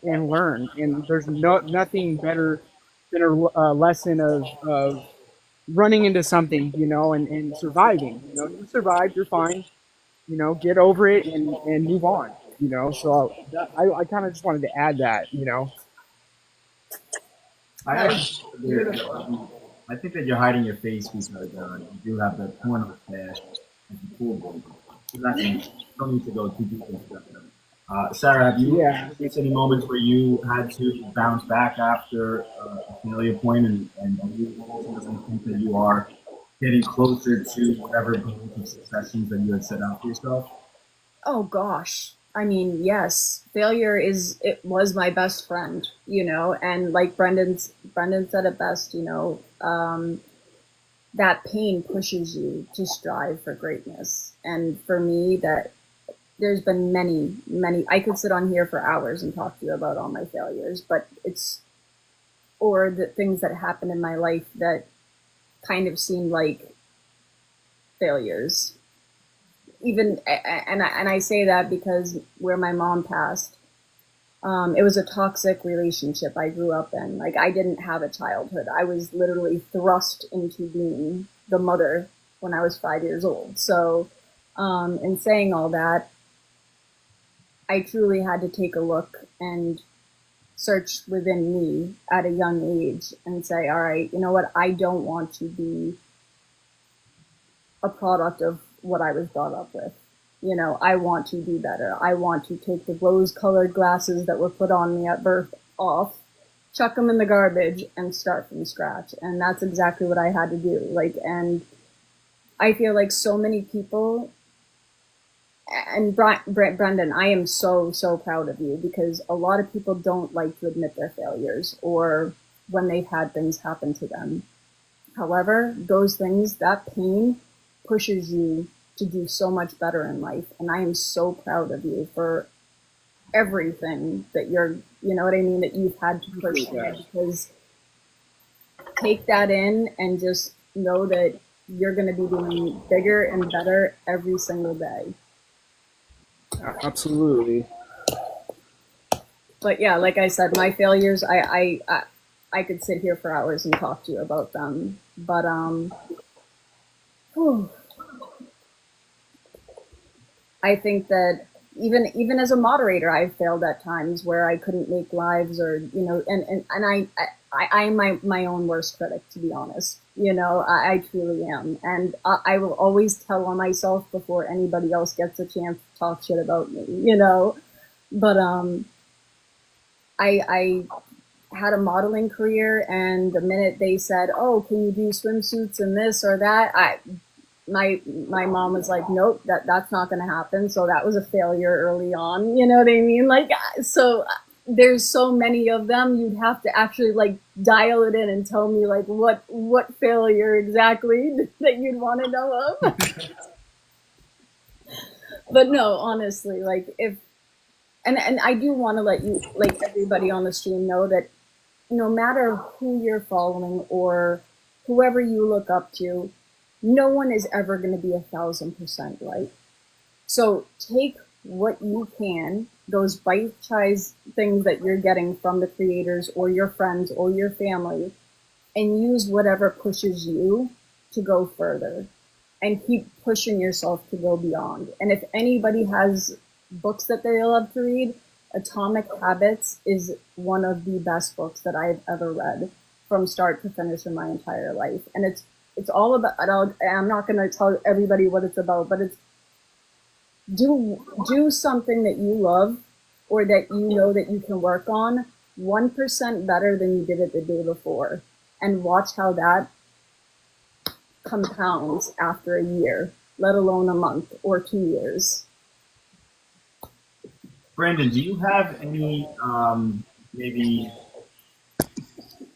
and learn. And there's nothing better than a lesson of running into something, and surviving. You survived, you're fine. Get over it and move on. So I kind of just wanted to add that. I I think that you're hiding your face because you do have the corner of the stash and the pool bowl. You don't need to go too deep into that. Sarah, have you experienced any moments where you had to bounce back after a failure point, and you ultimately think that you are getting closer to whatever goals and successions that you had set out for yourself? Oh gosh. I mean, yes, failure it was my best friend, and like Brenden said it best, that pain pushes you to strive for greatness. And for me, that there's been many, I could sit on here for hours and talk to you about all my failures, but or the things that happened in my life that kind of seemed like failures. Even, and I say that because where my mom passed, it was a toxic relationship I grew up in. Like, I didn't have a childhood. I was literally thrust into being the mother when I was 5 years old. So, in saying all that, I truly had to take a look and search within me at a young age and say, all right, you know what? I don't want to be a product of what I was brought up with. I want to do better. I want to take the rose-colored glasses that were put on me at birth off, chuck them in the garbage, and start from scratch. And that's exactly what I had to do. And I feel like so many people, and Brenden, I am so, so proud of you, because a lot of people don't like to admit their failures or when they've had things happen to them. However, those things, that pain, pushes you to do so much better in life. And I am so proud of you for everything that that you've had to push through, because take that in and just know that you're going to be doing bigger and better every single day. Absolutely. But yeah, like I said, my failures, I could sit here for hours and talk to you about them. But I think that even as a moderator, I've failed at times where I couldn't make lives, or and I am my own worst critic, to be honest. I truly am, and I will always tell on myself before anybody else gets a chance to talk shit about me. But I had a modeling career, and the minute they said, "Oh, can you do swimsuits and this or that," my mom was like, "Nope, that's not going to happen." So that was a failure early on. You know what I mean? So there's so many of them. You'd have to actually dial it in and tell me what failure exactly that you'd want to know of. But no, honestly, if and I do want to let you, everybody on the stream, know that no matter who you're following or whoever you look up to, no one is ever going to be 1,000% right. So take what you can, those bite-sized things that you're getting from the creators or your friends or your family, and use whatever pushes you to go further and keep pushing yourself to go beyond. And if anybody has books that they love to read, Atomic Habits is one of the best books that I've ever read from start to finish in my entire life. And it's all about, I'm not going to tell everybody what it's about, but it's do something that you love or that you know that you can work on 1% better than you did it the day before, and watch how that compounds after a year, let alone a month or 2 years. Brenden, do you have any maybe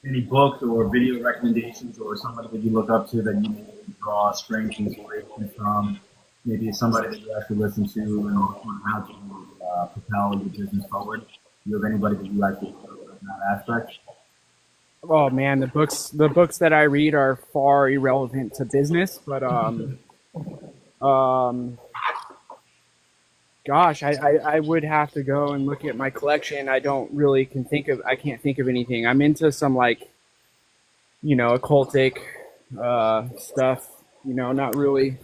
any books or video recommendations or somebody that you look up to that you maybe draw strength inspiration from? Maybe somebody that you actually listen to and on how to propel your business forward. Do you have anybody that you like to in that aspect? Oh man, the books that I read are far irrelevant to business, but um, gosh, I would have to go and look at my collection. I can't think of anything. I'm into some like, occultic stuff, not really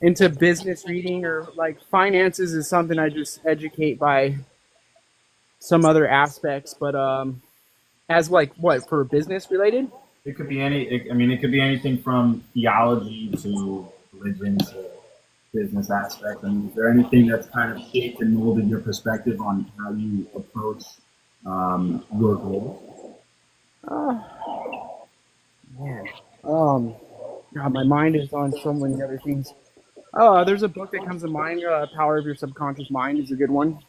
into business reading or like finances is something I just educate by some other aspects, but as like what for business related? It could be I mean, it could be anything from theology to religion to business aspects. I mean, is there anything that's kind of shaped and molded your perspective on how you approach your goals? Uh, Man, God, my mind is on so many other things. There's a book that comes to mind. Power of Your Subconscious Mind is a good one.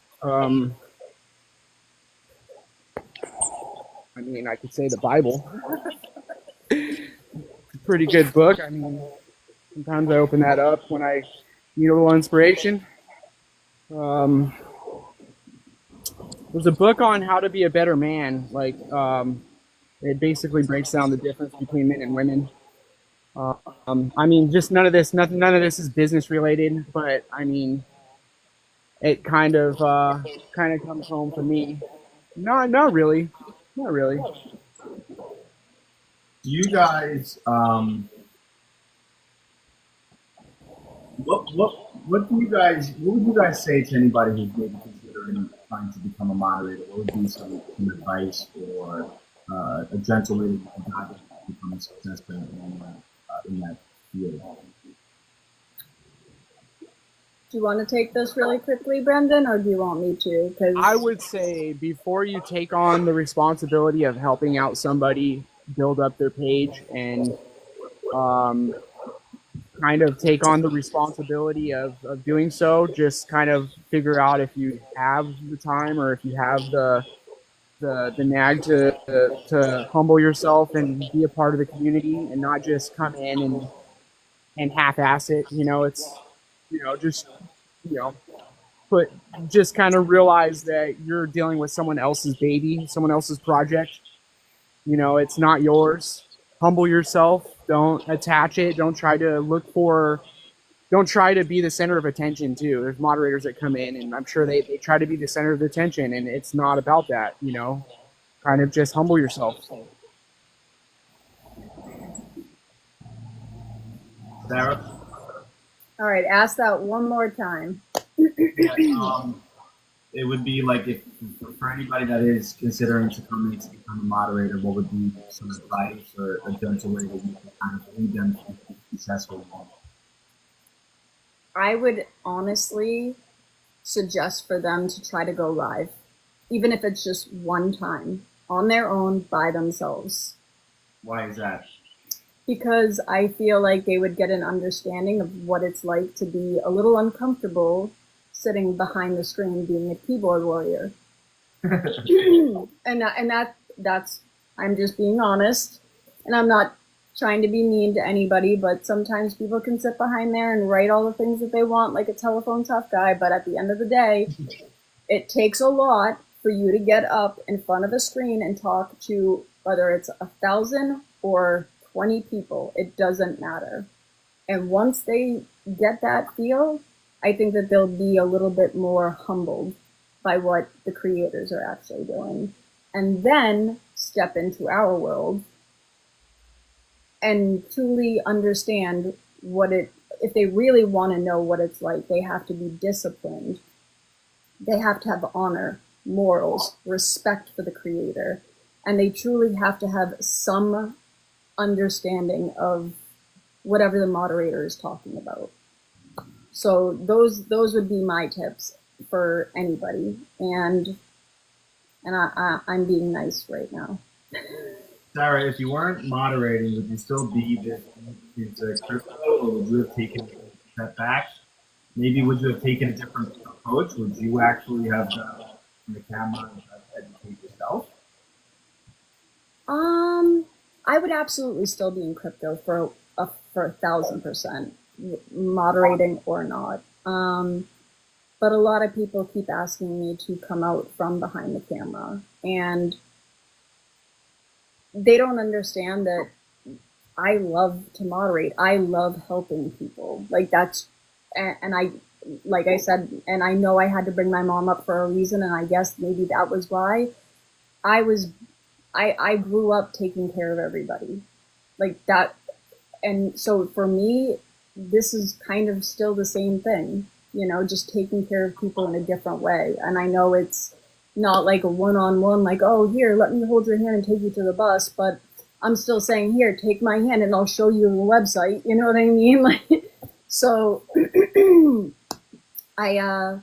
I mean, I could say the Bible. Pretty good book. I mean, sometimes I open that up when I need a little inspiration. There's a book on how to be a better man. It basically breaks down the difference between men and women. I mean, just none of this is business related, but I mean, it kind of comes home for me. No, not really. Do you guys what would you guys say to anybody who's maybe considering trying to become a moderator? What would be some advice or a gentle way to guide them to become successful in that field? Do you want to take this really quickly, Brendan, or do you want me to? Because I would say before you take on the responsibility of helping out somebody build up their page and kind of take on the responsibility of doing so, just kind of figure out if you have the time or if you have the nag to humble yourself and be a part of the community and not just come in and half-ass it. It's just but just kind of realize that you're dealing with someone else's baby, someone else's project. It's not yours. Humble yourself. Don't attach it. Don't try to be the center of attention too. There's moderators that come in and I'm sure they try to be the center of attention, and it's not about that, kind of just humble yourself. Sarah? all right, ask that one more time. Yeah, it would be like if for anybody that is considering to come in to become a moderator, what would be some advice or a gentle way that you can kind of lead them to be successful? I would honestly suggest for them to try to go live, even if it's just one time on their own by themselves. Why is that? Because I feel like they would get an understanding of what it's like to be a little uncomfortable sitting behind the screen being a keyboard warrior. and that's I'm just being honest, and I'm not trying to be mean to anybody, but sometimes people can sit behind there and write all the things that they want like a telephone tough guy, but at the end of the day, it takes a lot for you to get up in front of a screen and talk to whether it's 1,000 or 20 people. It doesn't matter. And once they get that feel, I think that they'll be a little bit more humbled by what the creators are actually doing. And then step into our world and truly understand if they really want to know what it's like, they have to be disciplined. They have to have honor, morals, respect for the creator. And they truly have to have some understanding of whatever the moderator is talking about. So those would be my tips for anybody. And I'm being nice right now. Sarah, if you weren't moderating, would you still be this into crypto, or would you have taken a step back? Maybe would you have taken a different approach? Would you actually have the camera and educate yourself? I would absolutely still be in crypto for 1,000%, moderating or not. But a lot of people keep asking me to come out from behind the camera, and they don't understand that I love to moderate. I love helping people. Like that's, and I, like I said, and I know I had to bring my mom up for a reason, and I guess maybe that was why I was, I grew up taking care of everybody like that. And so for me, this is kind of still the same thing, you know, just taking care of people in a different way. And I know it's not like a one-on-one, like, oh, here, let me hold your hand and take you to the bus, but I'm still saying, here, take my hand and I'll show you the website. You know what I mean? Like, so I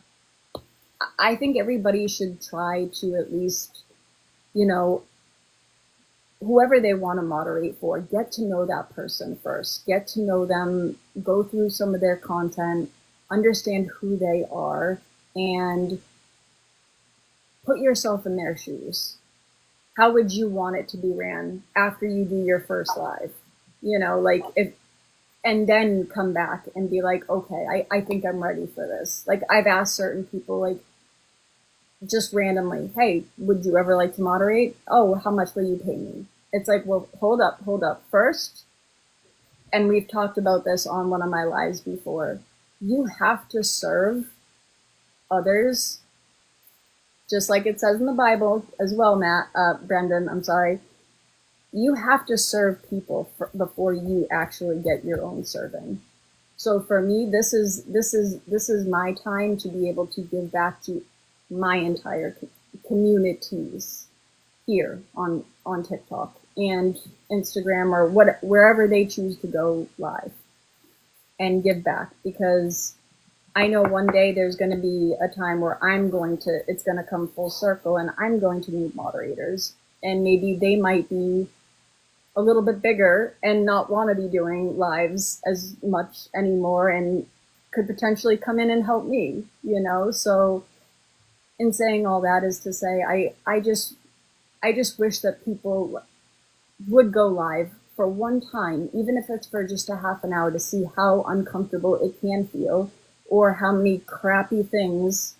think everybody should try to at least, you know, whoever they want to moderate for, get to know that person first, get to know them, go through some of their content, understand who they are, and put yourself in their shoes. How would you want it to be ran after you do your first live? You know, like if, and then come back and be like, okay, I think I'm ready for this. Like I've asked certain people, like just randomly, hey, would you ever like to moderate? Oh, how much will you pay me? It's like, well, hold up. First, and we've talked about this on one of my lives before, you have to serve others, just like it says in the Bible as well, Brenden, I'm sorry. You have to serve people before you actually get your own serving. So for me, this is my time to be able to give back to my entire communities here on TikTok and Instagram or wherever they choose to go live and give back, because I know one day there's going to be a time where it's going to come full circle and I'm going to need moderators, and maybe they might be a little bit bigger and not want to be doing lives as much anymore and could potentially come in and help me, you know? So in saying all that is to say, I just wish that people would go live for one time, even if it's for just a half an hour, to see how uncomfortable it can feel or how many crappy things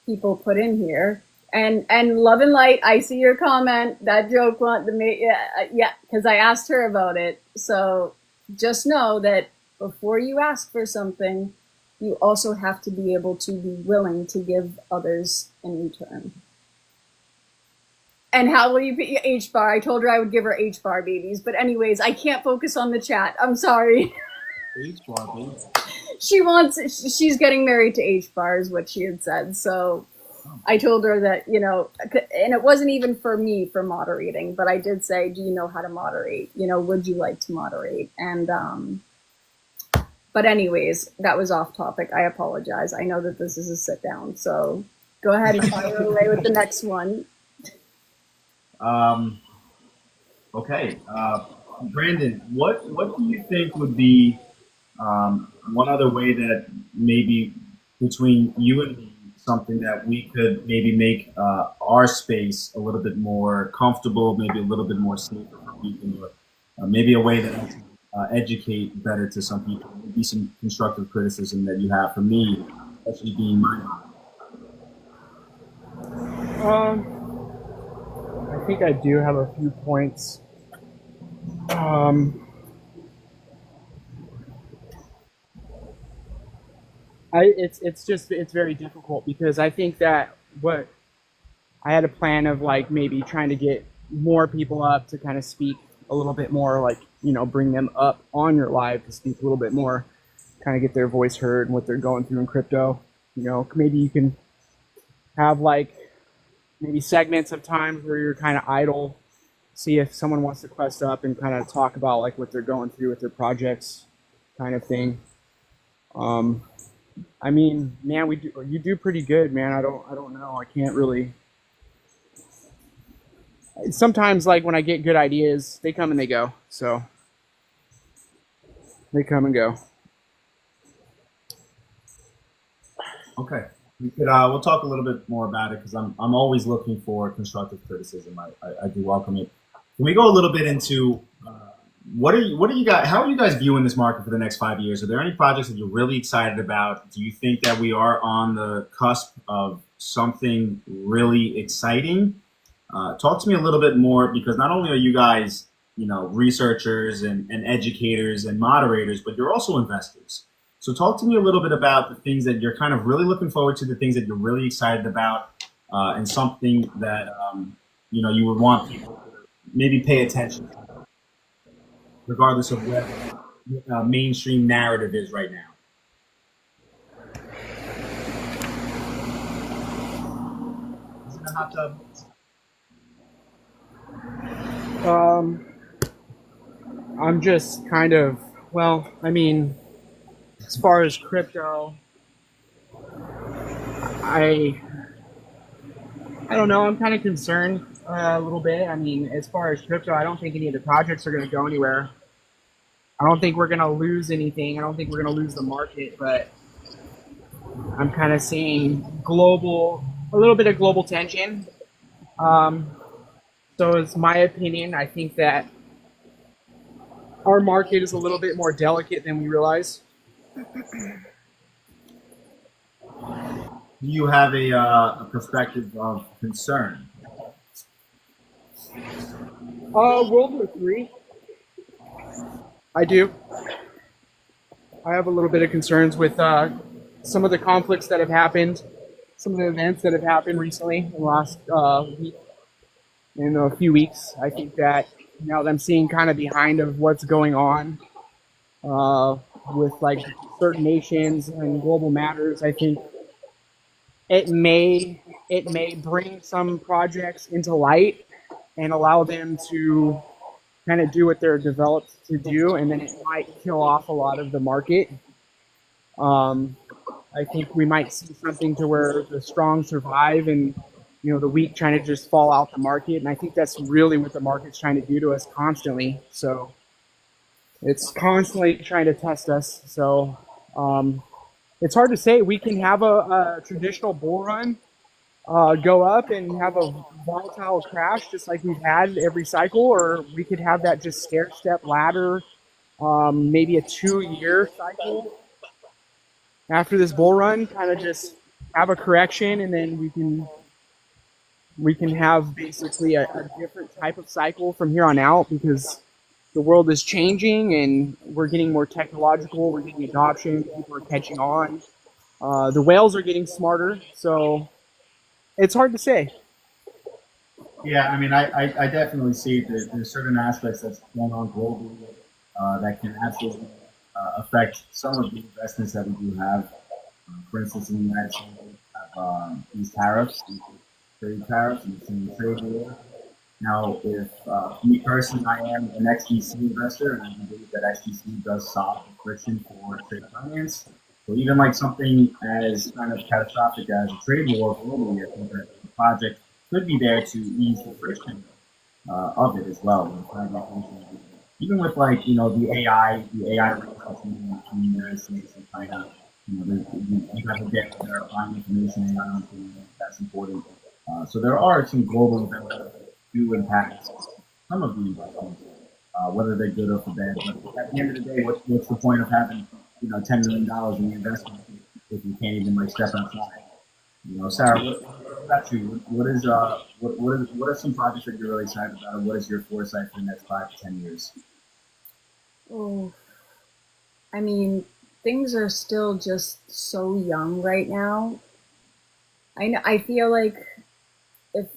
people put in here. And Love and Light, I see your comment. That joke yeah, because I asked her about it. So just know that before you ask for something, you also have to be able to be willing to give others in return. And how will you be H bar? I told her I would give her H bar babies, but anyways, I can't focus on the chat. I'm sorry. H bar babies. She's getting married to H bar is what she had said. So I told her that, you know, and it wasn't even for me for moderating, but I did say, do you know how to moderate? You know, would you like to moderate? And, but anyways, that was off topic. I apologize. I know that this is a sit down, so go ahead and fire away with the next one. Okay. Brenden, what do you think would be one other way that maybe between you and me, something that we could maybe make our space a little bit more comfortable, maybe a little bit more safer for people, or maybe a way that we can educate better to some people, maybe some constructive criticism that you have for me, especially being mine. I think I do have a few points. It's very difficult because I think that what I had a plan of like maybe trying to get more people up to kind of speak a little bit more, like, you know, bring them up on your live to speak a little bit more, kind of get their voice heard and what they're going through in crypto. You know, maybe you can have like maybe segments of times where you're kind of idle, see if someone wants to quest up and kind of talk about like what they're going through with their projects, kind of thing. I mean, man, you do pretty good, man. I don't know. I can't really. Sometimes, like when I get good ideas, they come and they go. So they come and go. Okay. We'll talk a little bit more about it because I'm always looking for constructive criticism. I do welcome it. Can we go a little bit into what are you guys? How are you guys viewing this market for the next 5 years? Are there any projects that you're really excited about? Do you think that we are on the cusp of something really exciting? Talk to me a little bit more because not only are you guys, researchers and educators and moderators, but you're also investors. So talk to me a little bit about the things that you're kind of really looking forward to, the things that you're really excited about, and something that you would want people to maybe pay attention to, regardless of what mainstream narrative is right now. Is it a hot tub? I'm just kind of, well, I mean, as far as crypto, I don't know. I'm kind of concerned a little bit. I mean, as far as crypto, I don't think any of the projects are going to go anywhere. I don't think we're going to lose anything. I don't think we're going to lose the market, but I'm kind of seeing a little bit of global tension. So it's my opinion. I think that our market is a little bit more delicate than we realize. Do you have a perspective of concern? World War III. I do. I have a little bit of concerns with some of the conflicts that have happened, some of the events that have happened recently in the last week, in a few weeks. I think that now that I'm seeing kind of behind of what's going on with like certain nations and global matters, I think it may bring some projects into light and allow them to kind of do what they're developed to do, and then it might kill off a lot of the market. I think we might see something to where the strong survive and the weak trying to just fall out the market. And I think that's really what the market's trying to do to us constantly. So it's constantly trying to test us. So it's hard to say. We can have a traditional bull run, go up and have a volatile crash just like we've had every cycle, or we could have that just stair step ladder, maybe a 2-year cycle after this bull run, kind of just have a correction, and then we can have basically a different type of cycle from here on out, because the world is changing and we're getting more technological, we're getting adoption, people are catching on, the whales are getting smarter, so it's hard to say. Yeah, I mean, I definitely see that there's certain aspects that's going on globally that can absolutely affect some of the investments that we do have. For instance, in the United States, we have these tariffs, these trade tariffs, and it's in the trade war. Now, if me personally, I am an XDC investor, and I believe that XDC does solve the friction for trade finance. So even like something as kind of catastrophic as a trade war globally, I think that the project could be there to ease the friction of it as well. Even with like the AI between the United States and China, you have to get verifying information, and I don't think that's important. So there are some global events that do impact some of the investments, whether they're good or for bad. But at the end of the day, what's the point of having $10 million in the investment if you can't even like step outside? Sarah, what about you? What are some projects that you're really excited about, and what is your foresight for the next 5 to 10 years? Oh, I mean, things are still just so young right now. I feel like if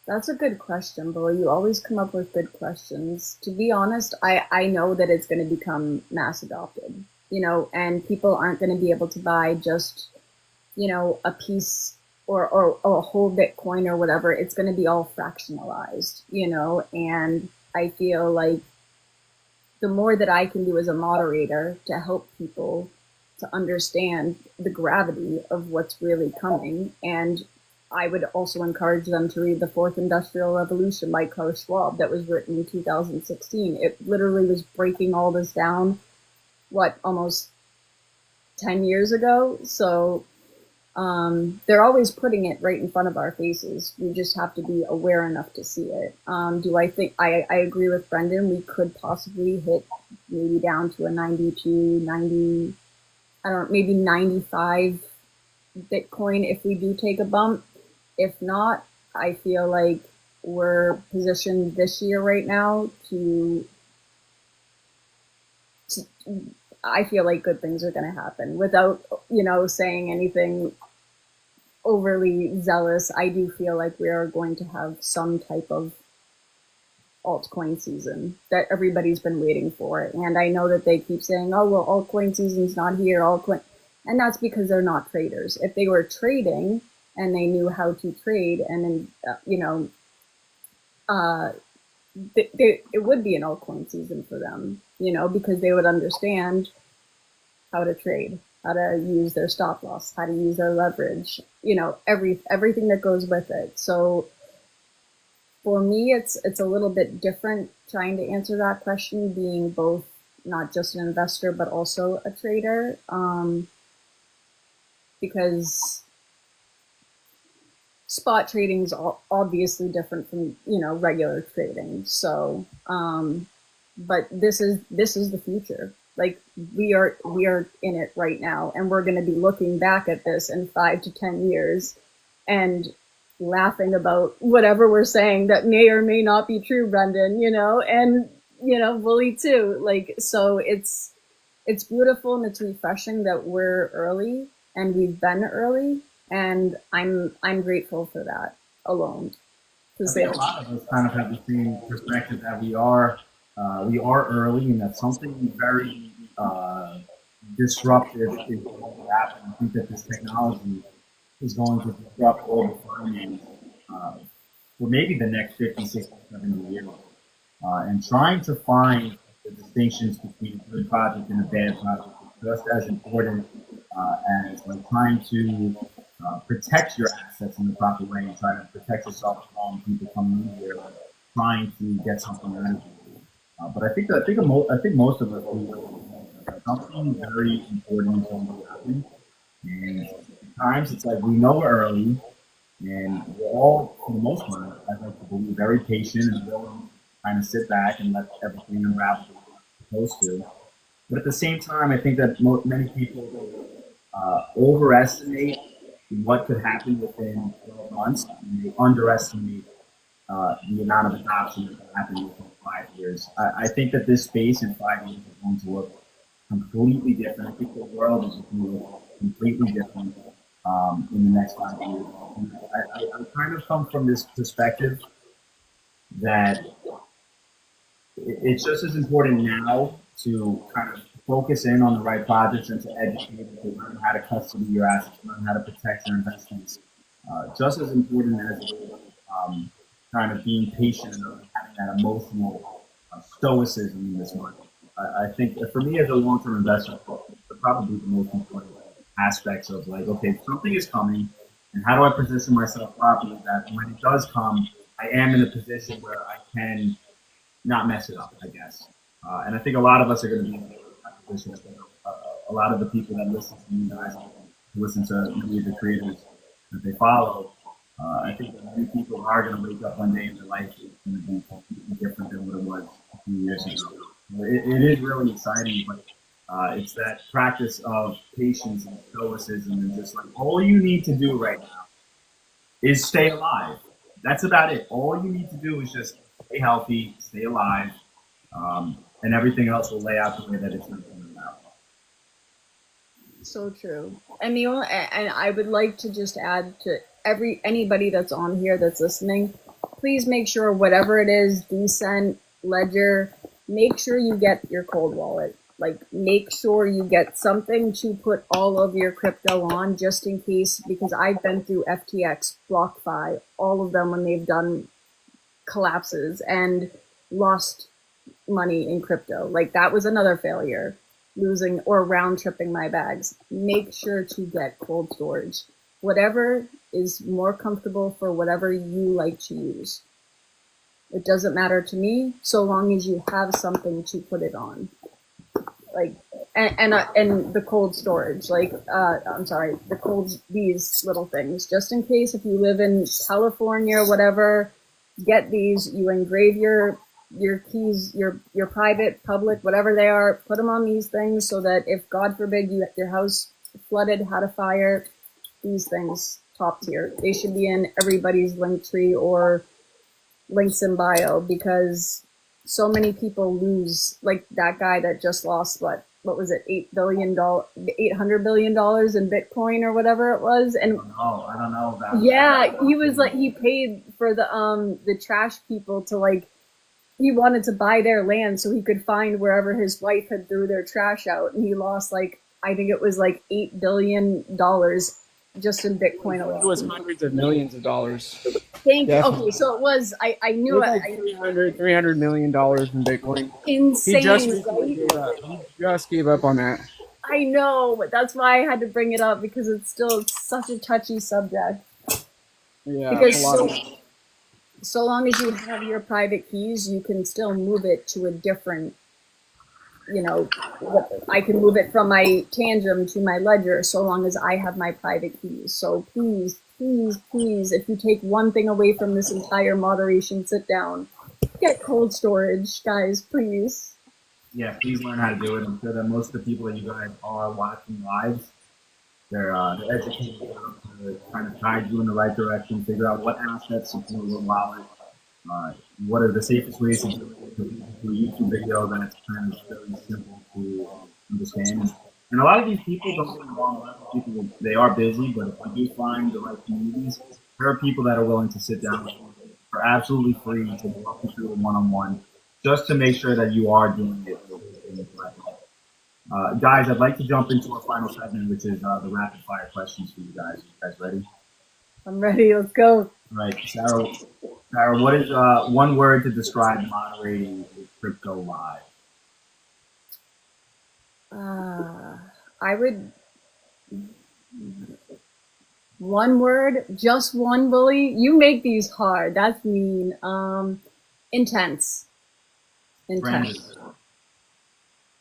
that's a good question, Bo. You always come up with good questions. To be honest, I know that it's going to become mass adopted, and people aren't going to be able to buy just, a piece or a whole Bitcoin or whatever. It's going to be all fractionalized, and I feel like the more that I can do as a moderator to help people to understand the gravity of what's really coming. And I would also encourage them to read The Fourth Industrial Revolution by Klaus Schwab that was written in 2016. It literally was breaking all this down, almost 10 years ago. So they're always putting it right in front of our faces. We just have to be aware enough to see it. Do I think I agree with Brenden? We could possibly hit maybe down to a 92, 90, I don't know, maybe 95 Bitcoin if we do take a bump. If not, I feel like we're positioned this year right now to I feel like good things are going to happen without, saying anything overly zealous. I do feel like we are going to have some type of altcoin season that everybody's been waiting for. And I know that they keep saying, oh, well, altcoin season's not here, and that's because they're not traders. If they were trading and they knew how to trade and then, it would be an altcoin season for them, because they would understand how to trade, how to use their stop loss, how to use their leverage, everything that goes with it. So for me, it's a little bit different trying to answer that question, being both not just an investor, but also a trader, because spot trading is obviously different from, regular trading. So, but this is the future. Like we are in it right now, and we're going to be looking back at this in 5 to 10 years and laughing about whatever we're saying that may or may not be true, Brenden, and, Wooly too. Like, so it's beautiful and it's refreshing that we're early and we've been early. And I'm grateful for that alone. I think a lot of us kind of have the same perspective that we are early, and that something very disruptive is going to happen. I think that this technology is going to disrupt global finance for maybe the next 50, 60, 70 years. And trying to find the distinctions between a good project and a bad project is just as important as like trying to protect your assets in the proper way and try to protect yourself from people coming in here trying to get something out of you. But I think most of us something very important is going to happen, and at times it's like we know we're early, and we're all, for the most part, I'd like to believe, very patient and willing to kind of sit back and let everything unravel the way it's supposed to. But at the same time, I think that many people overestimate what could happen within 12 months, and they underestimate the amount of adoption that can happen within 5 years. I think that this space in 5 years is going to look completely different. I think the world is going to look completely different in the next 5 years. I kind of come from this perspective that it's just as important now to kind of focus in on the right projects and to educate and to learn how to custody your assets, learn how to protect your investments. Just as important as kind of being patient and having that emotional stoicism in this market. I think that for me as a long-term investor, probably the most important aspects of like, okay, something is coming, and how do I position myself properly that when it does come, I am in a position where I can not mess it up, I guess. And I think a lot of us are going to be in that position. A lot of the people that listen to you guys, who listen to many of the creators that they follow, I think that many people are going to wake up one day and their life is going to be completely different than what it was a few years ago. It is really exciting, but it's that practice of patience and stoicism, and just like all you need to do right now is stay alive. That's about it. All you need to do is just stay healthy, stay alive, and everything else will lay out the way that it's going to come out. So true. And I would like to just add to anybody that's on here that's listening, please make sure whatever it is, Decent, Ledger, make sure you get your cold wallet. Like, make sure you get something to put all of your crypto on, just in case, because I've been through FTX, BlockFi, all of them when they've done collapses and lost money in crypto. Like, that was another failure, losing or round tripping my bags. Make sure to get cold storage. Whatever is more comfortable for whatever you like to use. It doesn't matter to me, so long as you have something to put it on. Like, and the cold storage, like I'm sorry, these little things, just in case if you live in California or whatever, get these. You engrave your keys, your private, public, whatever they are, put them on these things so that if God forbid your house flooded, had a fire, these things top tier. They should be in everybody's link tree or links in bio, because so many people lose, like that guy that just lost what was it, $800 billion in Bitcoin or whatever it was. And I don't know about yeah, he was like, he paid for the trash people to, like, he wanted to buy their land so he could find wherever his wife had threw their trash out, and he lost, like, I think it was like $8 billion just in Bitcoin alone. It was hundreds of millions of dollars. Thank you. Okay, so it was, I knew it. Like $300 million in Bitcoin. Insane, He just right? He just gave up on that. I know, but that's why I had to bring it up, because it's still such a touchy subject. Yeah, Because so long as you have your private keys, you can still move it to a different, you know, I can move it from my Tangent to my Ledger so long as I have my private keys. So please, please, please, if you take one thing away from this entire moderation sit down, get cold storage, guys, please. Yeah, please learn how to do it. I'm sure that most of the people that you guys are watching live, they're educated to kind of guide you in the right direction, figure out what assets to put in your wallet, what are the safest ways to do it. Do a YouTube video that's kind of very simple to understand. And a lot of these people, don't get me wrong, a lot of people, they are busy, but if you do find the right communities, there are people that are willing to sit down with you for absolutely free to walk you through a one-on-one, just to make sure that you are doing it in the right way. Guys, I'd like to jump into our final segment, which is the rapid fire questions for you guys. You guys ready? I'm ready. Let's go. All right, Sarah, what is one word to describe moderating a crypto live? I would, one word, just one, bully. You make these hard. That's mean. Intense. Intense.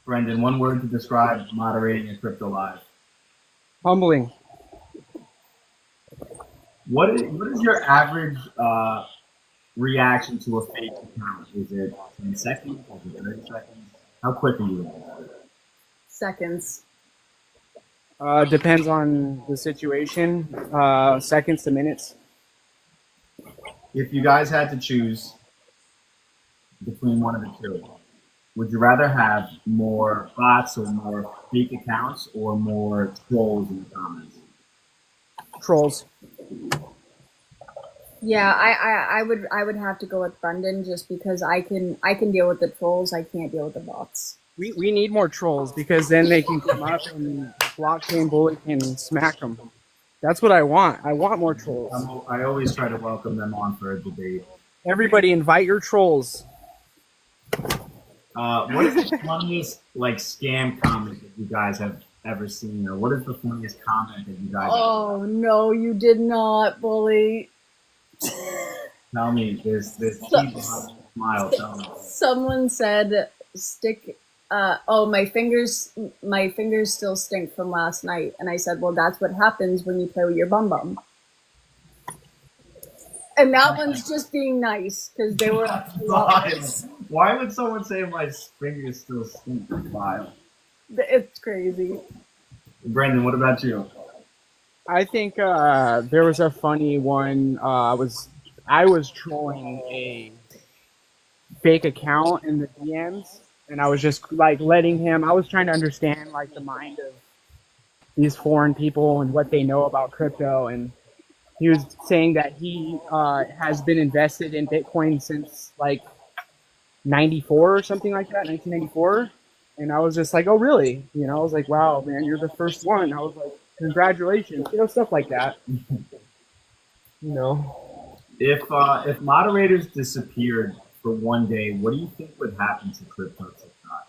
Brenden, one word to describe moderating a crypto live. Humbling. What is your average reaction to a fake account? Is it 10 seconds? Is it 30 seconds? How quick are you? Seconds. Depends on the situation. Seconds to minutes. If you guys had to choose between one of the two, would you rather have more bots or more fake accounts or more trolls in the comments? Trolls. Yeah, I would have to go with Brenden, just because I can deal with the trolls. I can't deal with the bots. We need more trolls, because then they can come up and blockchain bully can smack them. That's what I want. I want more trolls. I always try to welcome them on for a debate. Everybody, invite your trolls. What is the funniest scam comment that you guys have ever seen, or what is the funniest comment that you guys? Oh no, you did not, bully. Tell me, there's smile. Tell me. Someone said, "Stick." My fingers still stink from last night, and I said, "Well, that's what happens when you play with your bum bum." And that one's just being nice, because they were. Why would someone say my fingers still stink? Vile. It's crazy. Brenden, what about you? I think there was a funny one. I was trolling a fake account in the DMs, and I was just letting him. I was trying to understand the mind of these foreign people and what they know about crypto, and he was saying that he has been invested in Bitcoin since 94 or something like that, 1994. And I was just like, oh, really? I was like, wow, man, you're the first one. I was like, congratulations, stuff like that. If moderators disappeared for one day, what do you think would happen to crypto TikTok?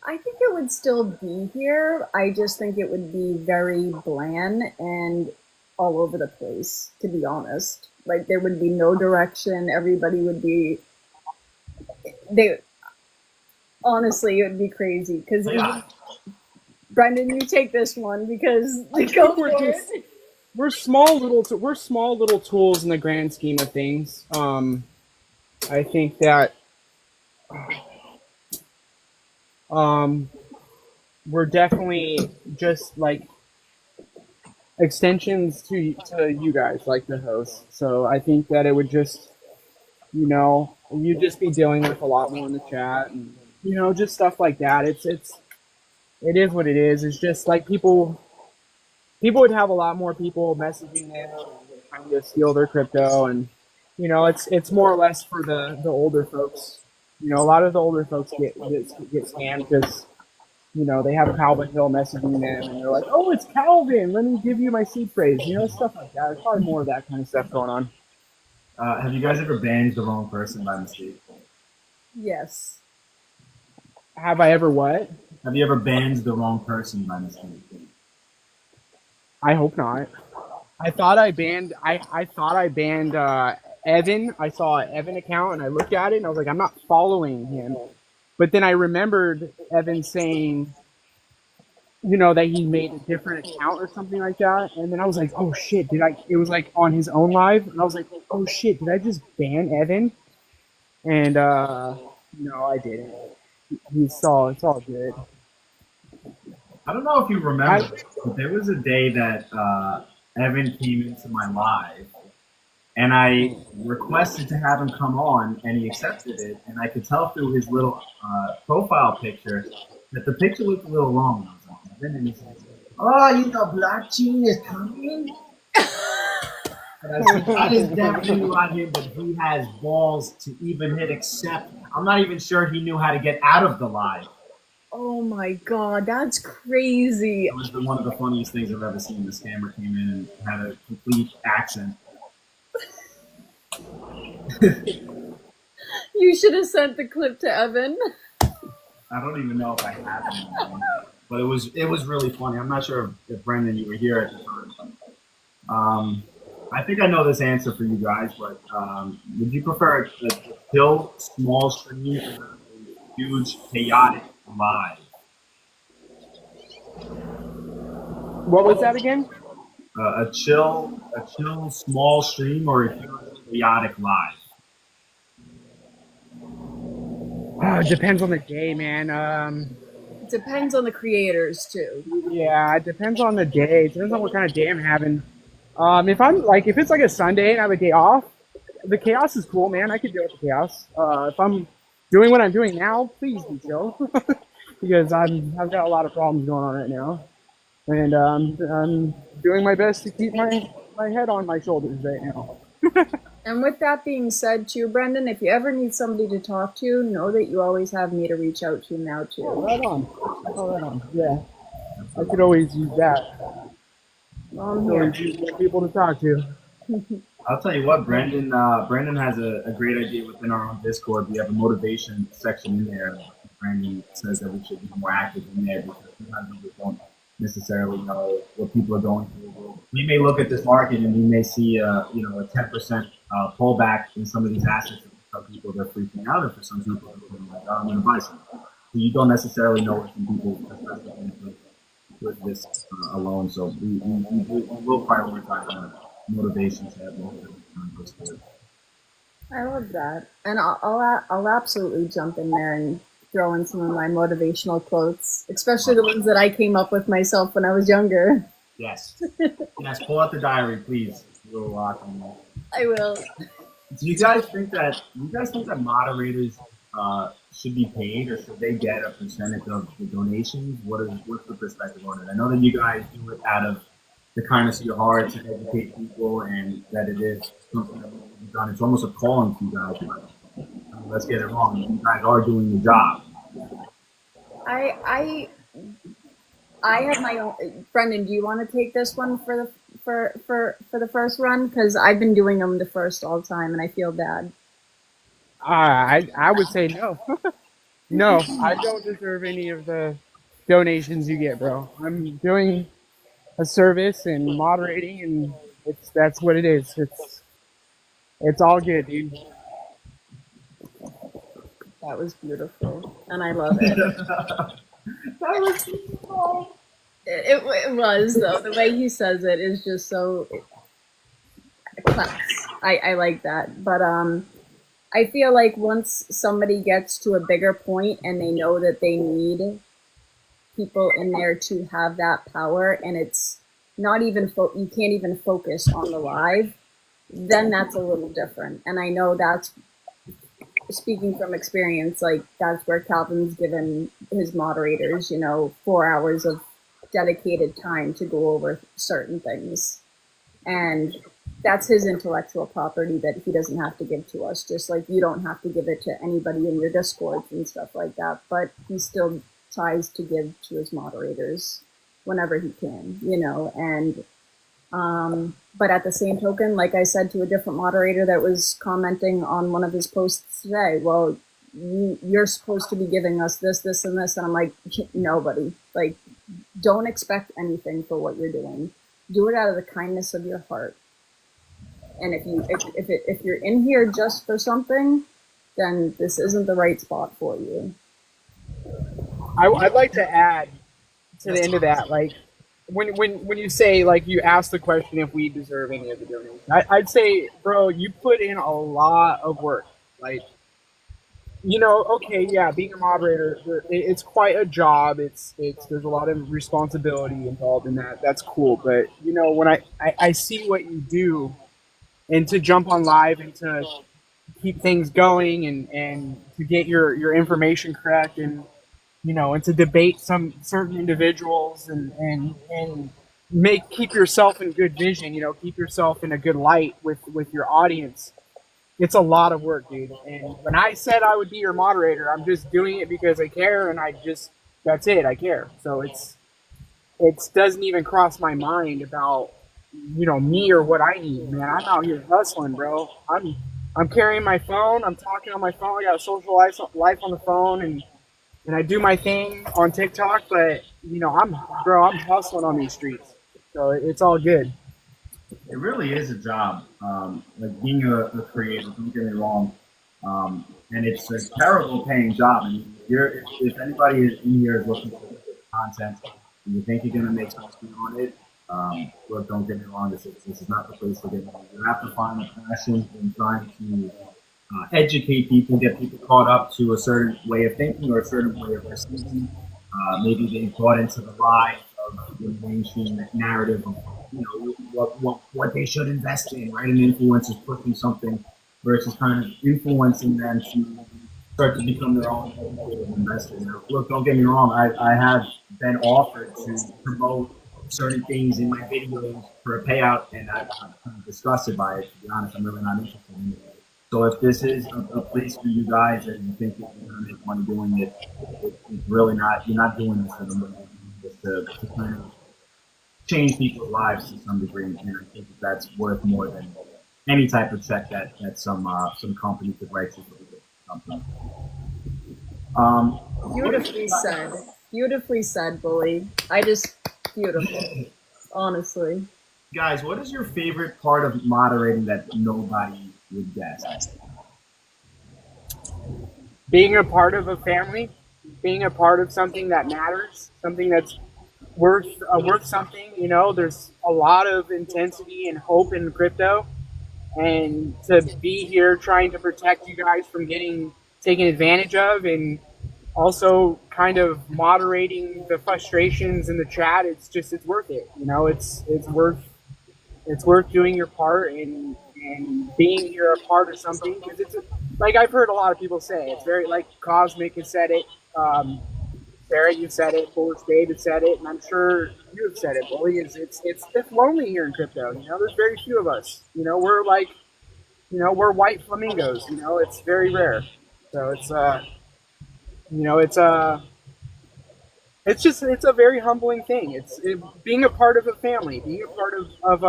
I think it would still be here. I just think it would be very bland and all over the place, to be honest. There would be no direction. Everybody would be honestly, it would be crazy because Yeah. Brenden, you take this one because go for it. We're small little tools in the grand scheme of things. I think that we're definitely just like extensions to you guys, like the hosts. So I think that it would just, you'd just be dealing with a lot more in the chat, and just stuff like that. It is what it is. It's just like people would have a lot more people messaging them and trying to steal their crypto, and it's more or less for the older folks. A lot of the older folks get scammed because they have Calvin Hill messaging them, and they're like, "Oh, it's Calvin. Let me give you my seed phrase." Stuff like that. There's probably more of that kind of stuff going on. Have you guys ever banned the wrong person by mistake? Yes. Have I ever what? Have you ever banned the wrong person by mistake? I hope not. I thought I banned. I thought I banned Evan. I saw an Evan account and I looked at it and I was like, I'm not following him. But then I remembered Evan saying, that he made a different account or something like that. And then I was like, oh shit, it was like on his own live. And I was like, oh shit, did I just ban Evan? And no, I didn't. It's all good. I don't know if you remember, but there was a day that Evan came into my live, and I requested to have him come on, and he accepted it. And I could tell through his little profile picture that the picture looked a little wrong. I was like, Evan, and he said, "Oh, blockchain is coming." And I said, that is definitely not him, but he has balls to even hit accept. I'm not even sure he knew how to get out of the live. Oh my god, that's crazy. It was one of the funniest things I've ever seen. The scammer came in and had a complete accent. You should have sent the clip to Evan. I don't even know if I have it, but it was really funny. I'm not sure if Brenden, you were here at the time. I think I know this answer for you guys, but would you prefer a chill, small stream or a huge, chaotic live? What was that again? A chill, small stream or a huge, chaotic live? Oh, it depends on the day, man. It depends on the creators too. Yeah, it depends on the day. It depends on what kind of day I'm having. If it's like a Sunday and I have a day off, the chaos is cool, man. I could deal with the chaos. If I'm doing what I'm doing now, please be chill, because I've got a lot of problems going on right now, and I'm doing my best to keep my head on my shoulders right now. And with that being said, too, Brenden, if you ever need somebody to talk to, know that you always have me to reach out to now too. Oh, right on. Yeah, I could always use that. People to talk to. I'll tell you what, Brenden has a great idea within our own Discord. We have a motivation section in there. Brenden says that we should be more active in there because sometimes we just don't necessarily know what people are going through. We may look at this market and we may see a 10% pullback in some of these assets. For some people, they're freaking out, and for some people, they're like, oh, I'm going to buy some. So you don't necessarily know what some people are going with this alone. So we will prioritize motivation to have more Discord. I love that, and I'll absolutely jump in there and throw in some of my motivational quotes, especially the ones that I came up with myself when I was younger. Yes. Yes, pull out the diary, please. We'll lock on that. I will. Do you guys think that moderators should be paid, or should they get a percentage of the donations? What's the perspective on it? I know that you guys do it out of the kindness of your heart to educate people, and that it is something that needs to be done. It's almost a calling to you guys. Let's get it wrong. You guys are doing the job. I have my own. Brenden, do you want to take this one for the first run? Because I've been doing them the first all the time, and I feel bad. I would say no. No, I don't deserve any of the donations you get, bro. I'm doing a service and moderating, and that's what it is. It's all good, dude. That was beautiful, and I love it. That was beautiful. It was, though. The way he says it is just so class. I like that. But I feel like once somebody gets to a bigger point and they know that they need people in there to have that power, and it's not even you can't even focus on the live, then that's a little different. And I know that's, speaking from experience, like that's where Calvin's given his moderators, 4 hours of dedicated time to go over certain things. And that's his intellectual property that he doesn't have to give to us, just like you don't have to give it to anybody in your Discords and stuff like that. But he still tries to give to his moderators whenever he can, and but at the same token, like I said to a different moderator that was commenting on one of his posts today, well, you're supposed to be giving us this, this, and this. And I'm like, nobody. Like, don't expect anything for what you're doing. Do it out of the kindness of your heart. And if you're in here just for something, then this isn't the right spot for you. I'd like to add to the end of that, like, when you say, like, you ask the question if we deserve any of the donation, I'd say, bro, you put in a lot of work. Like, okay, yeah, being a moderator, it's quite a job. There's a lot of responsibility involved in that. That's cool. But, when I see what you do, and to jump on live and to keep things going and to get your information correct, and and to debate some certain individuals and keep yourself in good vision, keep yourself in a good light with your audience. It's a lot of work, dude. And when I said I would be your moderator, I'm just doing it because I care, and that's it. I care. So it doesn't even cross my mind about, me or what I need, man. I'm out here hustling, bro. I'm carrying my phone. I'm talking on my phone. I got a social life on the phone, and I do my thing on TikTok, but I'm hustling on these streets, so it's all good. It really is a job. Like being a creator, don't get me wrong, and it's a terrible paying job. I mean, if anybody in here is looking for content and you think you're gonna make something on it, look, don't get me wrong. This is not the place to get money. You have to find a passion in trying to educate people, get people caught up to a certain way of thinking or a certain way of receiving. Maybe they bought into the lie of the mainstream narrative of what they should invest in, right? An influencer's pushing something versus kind of influencing them to start to become their own investors. Now, look, don't get me wrong. I have been offered to promote certain things in my videos for a payout, and I'm kind of disgusted by it. To be honest, I'm really not interested in it. So if this is a place for you guys and you think that you're going to make money doing it, it's really not. You're not doing this for the money. Just to kind of change people's lives to some degree, and I think that's worth more than any type of check that some company could write you for something. Beautifully said, Bully. Beautiful. Honestly. Guys, what is your favorite part of moderating that nobody would guess? Being a part of a family, being a part of something that matters, something that's worth something. There's a lot of intensity and hope in crypto, and to be here trying to protect you guys from getting taken advantage of, and also kind of moderating the frustrations in the chat, it's worth it. It's worth doing your part and being here a part of something, because it's like I've heard a lot of people say, it's very, like Cosmic has said it, Sarah, you've said it, Bullish Dave has said it, and I'm sure you have said it, Bully, it's lonely here in crypto. There's very few of us. We're like, we're white flamingos. It's very rare. So it's a very humbling thing. Being a part of a family, being a part of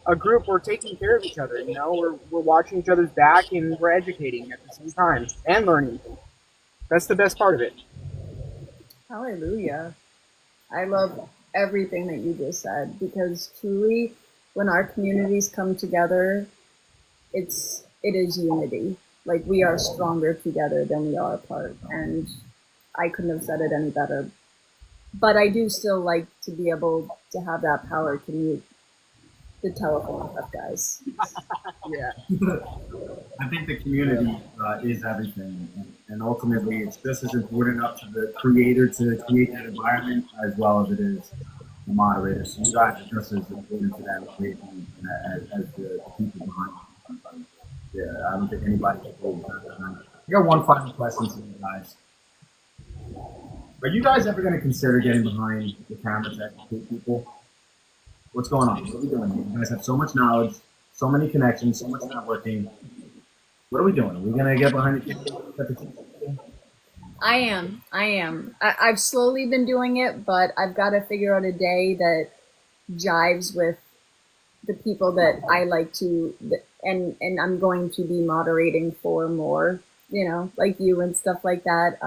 a group. We're taking care of each other. We're watching each other's back, and we're educating at the same time and learning. That's the best part of it. Hallelujah. I love everything that you just said, because truly, when our communities come together, it is unity. Like, we are stronger together than we are apart. And I couldn't have said it any better. But I do still like to be able to have that power to mute the telephone stuff, guys. Yeah. I think the community is everything, and ultimately, it's just as important up to the creator to create that environment as well as it is the moderator. So you guys are just as important to that equation as the people behind it. Yeah, I don't think anybody can hold that. I got one final question for you guys. Are you guys ever going to consider getting behind the camera to educate people? What's going on? What are we doing? You guys have so much knowledge, so many connections, so much networking. What are we doing? Are we going to get behind the camera? I am. I've slowly been doing it, but I've got to figure out a day that jives with the people that I like to, and I'm going to be moderating for more, like you and stuff like that.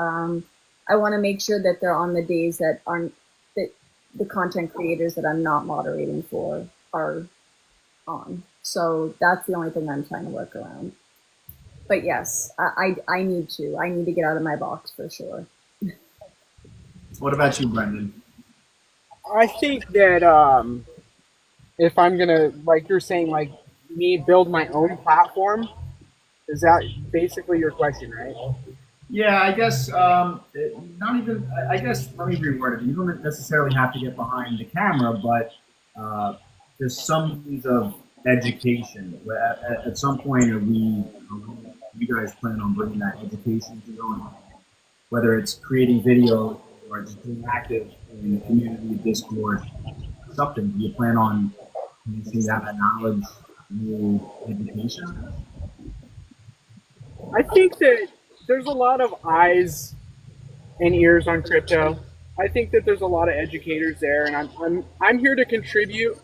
I want to make sure that they're on the days that aren't, that the content creators that I'm not moderating for are on. So that's the only thing I'm trying to work around. But yes, I need to get out of my box for sure. What about you, Brenden? I think that if I'm gonna, like you're saying, like me build my own platform, is that basically your question, right? Yeah, I guess not even. I guess let me reword it. You don't necessarily have to get behind the camera, but there's some means of education. At some point, you guys plan on bringing that education to your own, whether it's creating video or just being active in the community, Discord, something. Do you plan on using that knowledge through education? I think that there's a lot of eyes and ears on crypto. I think that there's a lot of educators there, and I'm here to contribute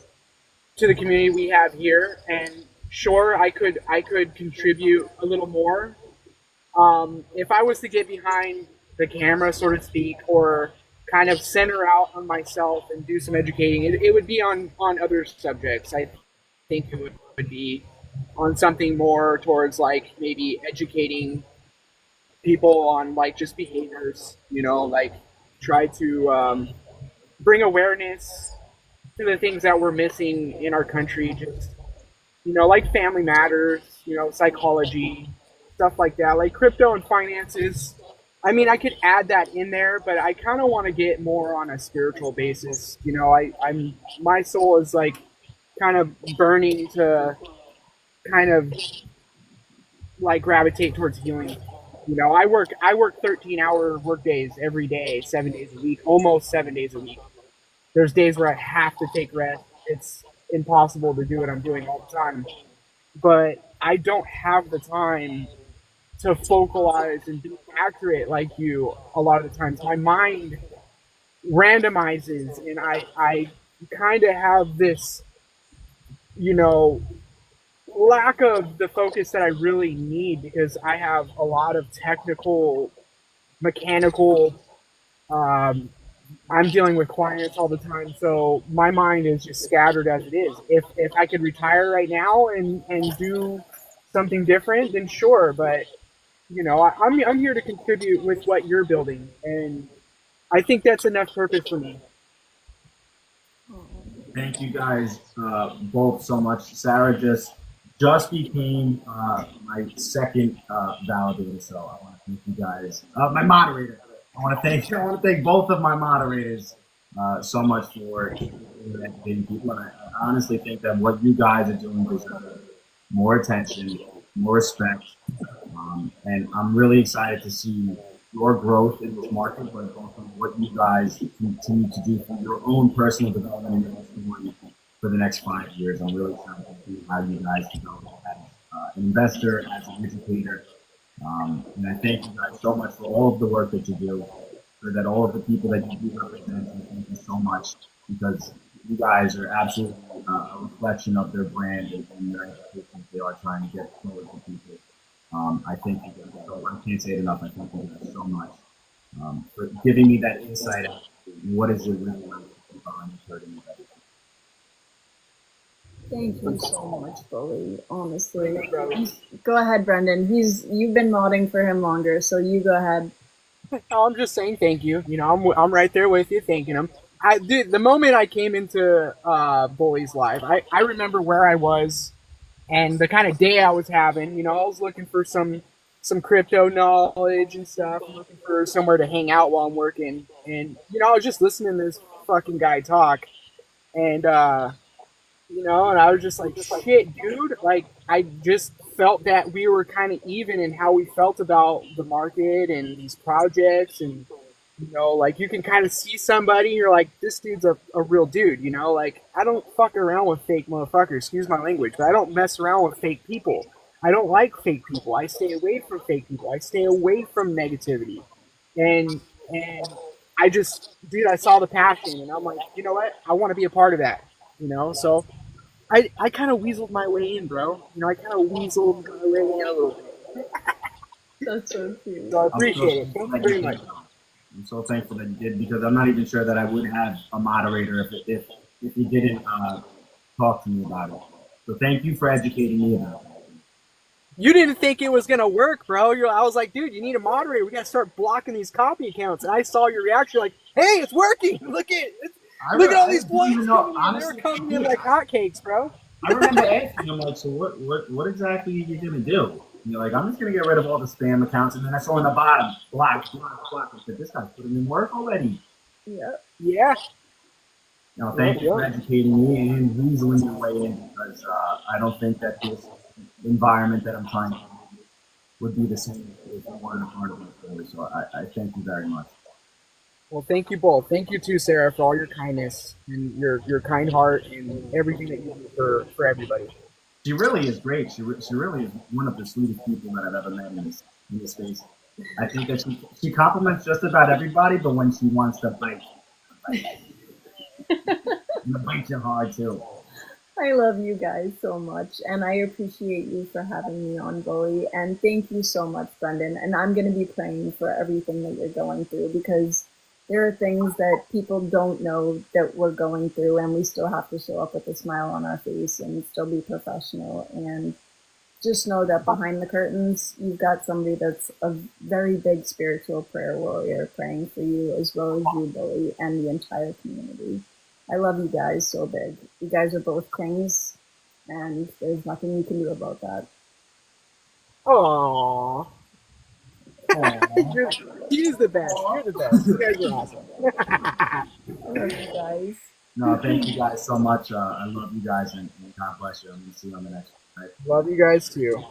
to the community we have here. And sure, I could contribute a little more. If I was to get behind the camera, so to speak, or kind of center out on myself and do some educating, it would be on other subjects. I think it would be on something more towards like maybe educating people on like just behaviors, like try to bring awareness to the things that we're missing in our country, just like family matters, psychology, stuff like that, like crypto and finances. I mean, I could add that in there, but I kind of want to get more on a spiritual basis. I'm my soul is like kind of burning to kind of like gravitate towards healing. I work 13-hour work days every day, 7 days a week, almost 7 days a week. There's days where I have to take rest. It's impossible to do what I'm doing all the time. But I don't have the time to focalize and be accurate like you a lot of the times. My mind randomizes, and I kind of have this, lack of the focus that I really need because I have a lot of technical, mechanical, I'm dealing with clients all the time, so my mind is just scattered as it is. If I could retire right now and do something different, then sure, but I'm here to contribute with what you're building, and I think that's enough purpose for me. Thank you guys both so much. Sarah just became my second validator, so I want to thank you guys. My moderator. I want to thank both of my moderators so much for educating people. And I honestly think that what you guys are doing deserves more attention, more respect, and I'm really excited to see your growth in this market, but also what you guys continue to do for your own personal development and story for the next 5 years. I'm really excited to see how you guys develop as an investor, as an educator. And I thank you guys so much for all of the work that you do, for that all of the people that you do represent. Thank you so much, because you guys are absolutely a reflection of their brand and their education they are trying to get forward to people. I thank you guys. I can't say it enough. I thank you guys so much for giving me that insight. What is it really like behind the curtain? Thank you so much, Bully. Honestly, go ahead, Brendan. You've been modding for him longer, so you go ahead. No, I'm just saying thank you. You know, I'm right there with you, thanking him. Dude, the moment I came into Bully's live, I remember where I was and the kind of day I was having. You know, I was looking for some crypto knowledge and stuff. I'm looking for somewhere to hang out while I'm working, and you know, I was just listening to this fucking guy talk, and you know, and I was just like, shit, dude. Like, I just felt that we were kind of even in how we felt about the market and these projects. And, you know, like, you can kind of see somebody, you're like, this dude's a real dude, you know? Like, I don't fuck around with fake motherfuckers, excuse my language, but I don't mess around with fake people. I don't like fake people. I stay away from fake people. I stay away from negativity. And I just, dude, I saw the passion, and I'm like, you know what? I want to be a part of that, you know? So, I kind of weaseled my way in, bro. You know, I kind of weaseled my way in a little bit. That's so cute. So I appreciate it. Thank you very much. I'm so thankful that you did, because I'm not even sure that I would have a moderator if you didn't talk to me about it. So thank you for educating me about it. You didn't think it was gonna work, bro. I was like, dude, you need a moderator. We gotta start blocking these copy accounts. And I saw your reaction, like, hey, it's working. Look at all these blinds coming in. They were coming in like hotcakes, bro. I remember asking him, like, so what exactly are you gonna do? And you're like, I'm just gonna get rid of all the spam accounts, and then I saw in the bottom, block. I said, this guy's putting in work already. Yeah. No, thank you for educating me and weaseling your way in, because I don't think that this environment that I'm trying to would be the same if you weren't a part of it. So I thank you very much. Well, thank you both. Thank you too, Sarah, for all your kindness and your kind heart and everything that you do for everybody. She really is great. She really is one of the sweetest people that I've ever met in this space. I think that she compliments just about everybody, but when she wants to bite you hard too. I love you guys so much, and I appreciate you for having me on, Bully. And thank you so much, Brendan. And I'm going to be praying for everything that you're going through, because there are things that people don't know that we're going through, and we still have to show up with a smile on our face and still be professional. And just know that behind the curtains, you've got somebody that's a very big spiritual prayer warrior praying for you, as well as you, Bully, and the entire community. I love you guys so big. You guys are both kings, and there's nothing you can do about that. Aww. He's the best. You're the best. You guys are awesome. I love you guys. No, thank you guys so much. I love you guys, and God bless you. I'm going to see you on the next one. Right? Love you guys too.